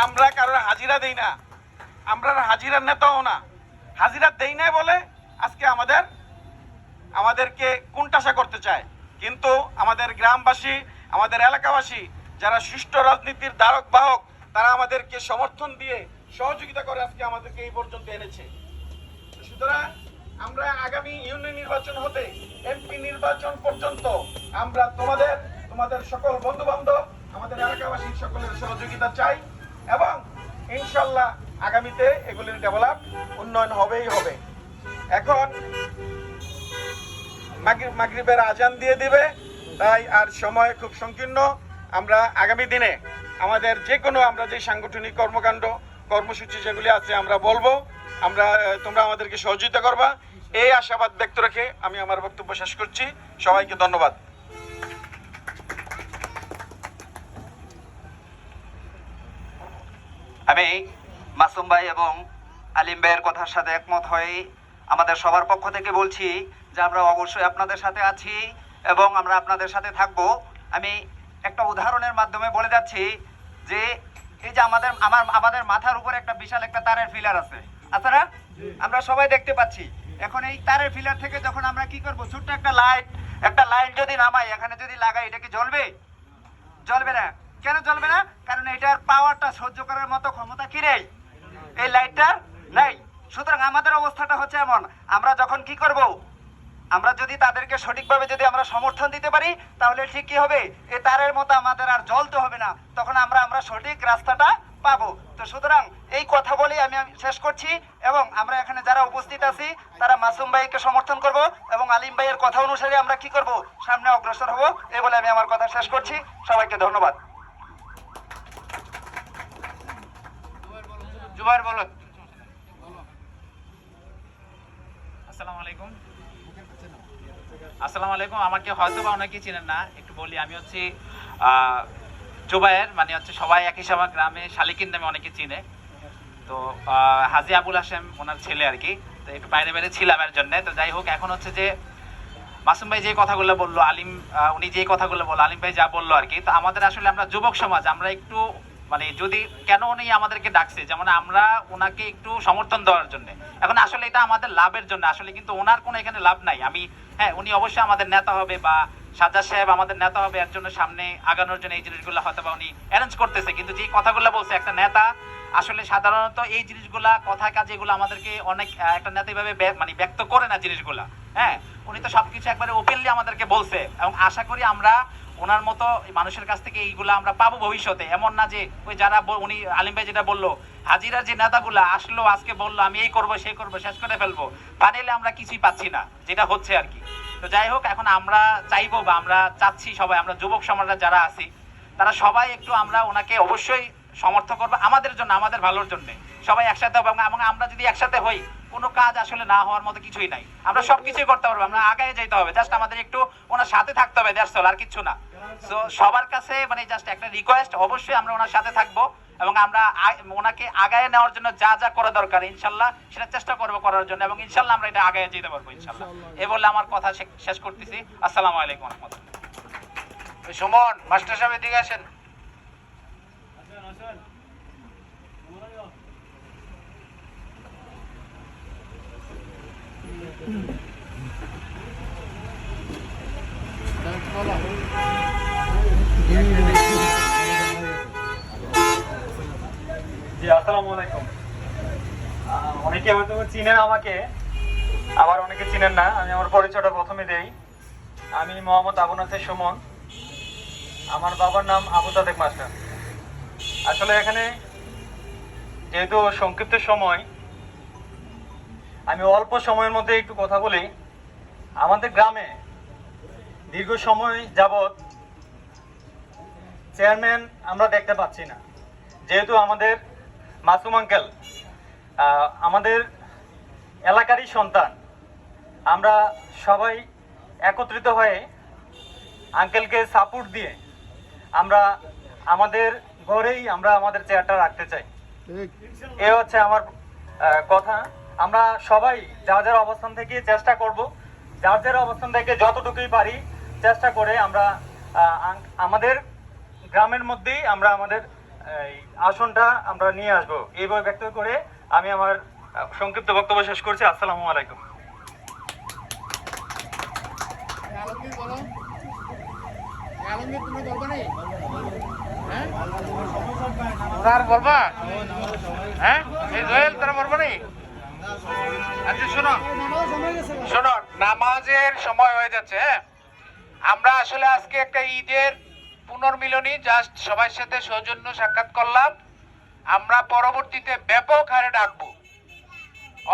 আমরা কারোর হাজিরা দেই না, আমরা হাজিরার নেতাও না, হাজিরা দেই না বলে আজকে আমাদেরকে কোণঠাসা করতে চায়। কিন্তু আমাদের গ্রামবাসী, আমাদের এলাকাবাসী যারা সুষ্ঠু রাজনীতির ধারক বাহক, তারা আমাদেরকে সমর্থন দিয়ে সহযোগিতা করে আজকে আমাদেরকে এই পর্যন্ত এনেছে। সুতরাং আমরা আগামী ইউনিয়ন নির্বাচন হতে এমপি নির্বাচন পর্যন্ত আমরা তোমাদের সকল বন্ধু বান্ধব, আমাদের এলাকাবাসীর সকলের সহযোগিতা চাই এবং ইনশাল্লাহ আগামীতে এগুলির ডেভেলপ উন্নয়ন হবেই হবে। এখন মাগরিবের আজান দিয়ে দিবে, তাই আর সময় খুব সংকীর্ণ। আমরা আগামী দিনে আমাদের আমরা যে সাংগঠনিক কর্মসূচি যেগুলি আছে আমরা বলবো, তোমরা আমাদেরকে সহযোগিতা করবা, এই আশাবাদ ব্যক্ত রেখে আমি আমার বক্তব্য শেষ করছি। সবাইকে ধন্যবাদ। আমি মাসুম ভাই এবং আলিম ভাইয়ের কথার সাথে একমত হয়ে আমাদের সবার পক্ষ থেকে বলছি যে আমরা অবশ্যই আপনাদের সাথে আছি এবং আমরা আপনাদের সাথে থাকব। আমি একটা উদাহরণের মাধ্যমে বলে যাচ্ছি যে এই যে আমাদের মাথার উপর একটা বিশাল একটা তারের ফিলার আছে, না? আমরা সবাই দেখতে পাচ্ছি। এখন এই তারের ফিলার থেকে যখন আমরা কি করব, ছোট্ট একটা লাইট যদি নামাই, এখানে যদি লাগাই, এটা কি জ্বলবে? জ্বলবে না। কেন জ্বলবে না? কারণ এটার পাওয়ারটা সহ্য করার মতো ক্ষমতা কি নেই, এই লাইটটার নাই। সুতরাং আমাদের অবস্থাটা হচ্ছে এমন, আমরা যখন কি করব, আমরা যদি তাদেরকে সঠিকভাবে যদি আমরা সমর্থন দিতে পারি, তাহলে ঠিক কি হবে, এই তারের মতো আমাদের আর জ্বলতে হবে না, তখন আমরা সঠিক রাস্তাটা পাবো। তো সুতরাং এই কথা বলেই আমি শেষ করছি এবং আমরা এখানে যারা উপস্থিত আছি তারা মাসুম ভাইকে সমর্থন করব এবং আলিম ভাইয়ের কথা অনুসারে আমরা কি করব, সামনে অগ্রসর হব। এই বলে আমি আমার কথা শেষ করছি। সবাইকে ধন্যবাদ। জুবাইর বলো। আসসালামু আলাইকুম। আমাকে হয়তো বা অনেকে চিনেন না, একটু বলি। আমি হচ্ছে জুবাইর, মানে হচ্ছে সবাই একই সময় গ্রামে শালিকিন নামে অনেকে চিনে। তো হাজি আবুল হাশেম ওনার ছেলে আর কি। তো একটু বাইরে ছিলাম এর জন্য। তো যাই হোক, এখন হচ্ছে যে মাসুম ভাই যে কথাগুলো বললো, উনি যে কথাগুলো বললো, আলিম ভাই যা বললো আর কি, তো আমাদের আসলে আমরা যুবক সমাজ, আমরা একটু মানে যদি কেন উনি আমাদেরকে ডাকছে, যেমন আমরা ওনাকে একটু সমর্থন দেওয়ার জন্য। এখন আসলে এটা আমাদের লাভের জন্য, আসলে কিন্তু ওনার কোনো এখানে লাভ নাই। হ্যাঁ, উনি অবশ্যই আমাদের নেতা হবে বা সাজ্জাদ সাহেব আমাদের নেতা হবে, এর জন্য সামনে আগানোর জন্য এই জিনিসগুলো হয়তো বা উনি অ্যারেঞ্জ করতেছে। কিন্তু যে কথাগুলো বলছে একটা নেতা আসলে সাধারণত এই জিনিসগুলা কথায় কাজে এগুলো আমাদেরকে অনেক একটা নেতা এইভাবে মানে ব্যক্ত করে না জিনিসগুলা। হ্যাঁ, উনি তো সবকিছু একবারে ওপেনলি আমাদেরকে বলছে, এবং আশা করি আমরা ওনার মতো মানুষের কাছ থেকে এইগুলো আমরা পাবো ভবিষ্যতে। এমন না যে ওই যারা উনি আলিম ভাই যেটা বললো, হাজিরার যে নেতাগুলা আসলো আজকে বললো আমি এই করবো সেই করবো, শেষ করে ফেলবো, ফাইনালি আমরা কিছুই পাচ্ছি না, যেটা হচ্ছে আর কি। তো যাই হোক, এখন আমরা চাইবো বা আমরা চাচ্ছি সবাই, আমরা যুবক সমাজরা যারা আছি তারা সবাই একটু আমরা ওনাকে অবশ্যই সমর্থন করবো, আমাদের জন্য, আমাদের ভালোর জন্য। সবাই একসাথে হবে, এবং আমরা যদি একসাথে হই কোনো কাজ আসলে না হওয়ার মতো কিছুই নাই, আমরা সবকিছুই করতে পারবো, আমরা আগায় যেতে হবে, জাস্ট আমাদের একটু ওনার সাথে থাকতে হবে, দ্যাটস অল, আর কিছু না। সো সবার কাছে মানে জাস্ট একটা রিকোয়েস্ট, অবশ্যই আমরা ওনার সাথে থাকবো, এবং আমরা ওনাকে আগায় নেওয়ার জন্য যা যা করা দরকার ইনশাল্লাহ সেটা চেষ্টা করবো করার জন্য, এবং ইনশাল্লাহ আমরা এটা আগায় যেতে পারবো ইনশাল্লাহ। এ বলে আমার কথা শেষ করতেছি। আসসালামু আলাইকুম রহমতুল্লাহ। সুমন মাস্টার সাহেব এদিকে আসেন। জি, আসসালামু আলাইকুম। অনেকে হয়তো চিনেন আমাকে, আবার অনেকে চিনেন না। আমি আমার পরিচয়টা প্রথমে দেই। আমি মোহাম্মদ আবু নাসের সুমন, আমার বাবার নাম আবু তাদেক মাস্টার। আসলে এখানে যেহেতু সংক্ষিপ্ত সময়, আমি অল্প সময়ের মধ্যে একটু কথা বলি। আমাদের গ্রামে দীর্ঘ সময় যাবৎ চেয়ারম্যান আমরা দেখতে পাচ্ছি না, যেহেতু আমাদের মাসুম আঙ্কেল আমাদের এলাকারই সন্তান। আমরা সবাই একত্রিত হয়ে আঙ্কেলকে সাপোর্ট দিয়ে আমরা আমাদের ঘরেই আমরা আমাদের চেয়ারটা রাখতে চাই। এ হচ্ছে আমার কথা। আমরা সবাই যার যার অবস্থান থেকে চেষ্টা করব, যার যার অবস্থান থেকে যতটুকুই পারি চেষ্টা করে আমরা আমাদের গ্রামের মধ্যেই আমরা আমাদের আসনটা আমরা নিয়ে আসবো। এইভাবে ব্যক্ত করে আমি আমার সংক্ষিপ্ত বক্তব্য শেষ করছি। আসসালামু আলাইকুম। বলবা? হ্যাঁ, এই জয়েল তোরা বলবো নি? আচ্ছা শোনো শোনো, নামাজের সময় হয়ে যাচ্ছে। হ্যাঁ, আমরা আসলে আজকে একটা ঈদের পুনর্মিলনী, জাস্ট সবার সাথে সৌজন্য সাক্ষাৎ করলাম। আমরা পরবর্তীতে ব্যাপক হারে ডাকবো।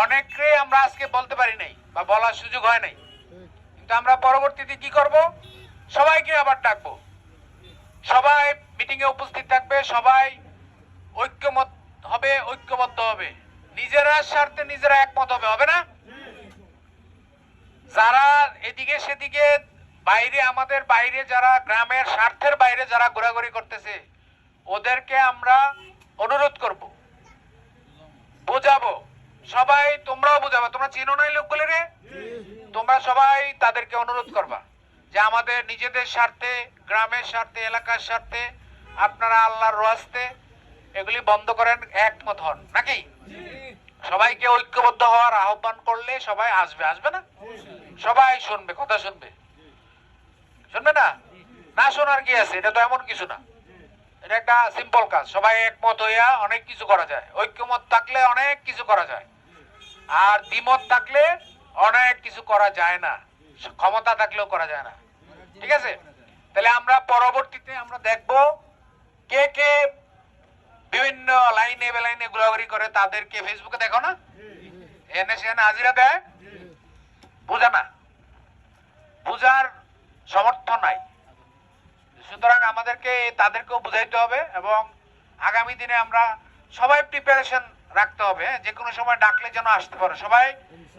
অনেককে আমরা আজকে বলতে পারি নাই বা বলার সুযোগ হয় নাই, কিন্তু আমরা পরবর্তীতে কি করব, সবাইকে আবার ডাকবো। সবাই মিটিং এ উপস্থিত থাকবে, সবাই ঐক্যমত হবে, ঐক্যবদ্ধ হবে, নিজেরা স্বার্থে নিজেরা একমত হবে, হবে না? যারা এদিকে সেদিকে বাইরে, আমাদের বাইরে যারা গ্রামের স্বার্থের বাইরে যারা ঘোরাঘুরি করতেছে, ওদেরকে আমরা অনুরোধ করব, বোঝাবো। সবাই তোমরাও বোঝাবো, তোমরা চিনো না এই লোকগুলো রে, তোমরা সবাই তাদেরকে অনুরোধ করবা যে আমাদের নিজেদের স্বার্থে, গ্রামের স্বার্থে, এলাকার স্বার্থে আপনারা আল্লাহর রাস্তে এগুলি বন্ধ করেন, একমত হন, নাকি? সবাইকে ঐক্যবদ্ধ হওয়ার আহ্বান করলে সবাই আসবে, আসবে না? সবাই শুনবে, কথা শুনবে, শুনবে না? না শোনার কি আছে? এটা তো এমন কিছু না, এটা একটা সিম্পল কাজ। সবাই একমত হইয়া অনেক কিছু করা যায়, ঐক্যমত থাকলে অনেক কিছু করা যায়, আর দ্বিমত থাকলে অনেক কিছু করা যায় না, ক্ষমতা থাকলেও করা যায় না। ঠিক আছে? তাহলে আমরা পরবর্তীতে আমরা দেখব কে কে বিভিন্ন লাইনে বেলাইনে ঘোরাঘুরি করে, তাদেরকে ফেসবুকে দেখো না, এনে সেখানে হাজিরা দেয়, বুঝা না, বুঝার সমর্থ নাই। সুতরাং আমাদেরকে তাদেরকেও বুঝাইতে হবে, এবং আগামী দিনে আমরা সবাই প্রিপারেশন রাখতে হবে। যে কোনো সময় ডাকলে যেন আসতে পারে, সবাই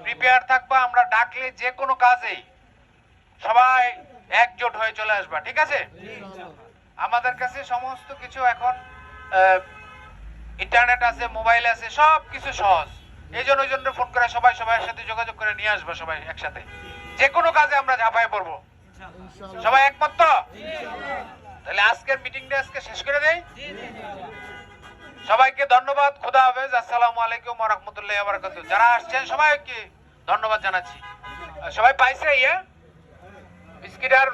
প্রিপেয়ার থাকবো। আমরা ডাকলে যে কোনো কাজেই সবাই একজোট হয়ে চলে আসবা, ঠিক আছে? আমাদের কাছে সমস্ত কিছু এখন ইন্টারনেট আছে, মোবাইল আছে, সব কিছু সহজ। এই জন্য ফোন করে সবাই সবার সাথে যোগাযোগ করে নিয়ে আসবা, সবাই একসাথে। যে কোনো কাজে আমরা ঝাঁপায় পড়বো। সবাই একমত তো? তাহলে আজকের মিটিংটা আজকে শেষ করে দেই। সবাইকে ধন্যবাদ। খোদা হাফেজ। আসসালামু আলাইকুম ওয়া রাহমাতুল্লাহি ওয়া বারাকাতুহু। যারা আসছেন সবাইকে ধন্যবাদ জানাচ্ছি। সবাই পাইছে ইয়া বিস্কিট আর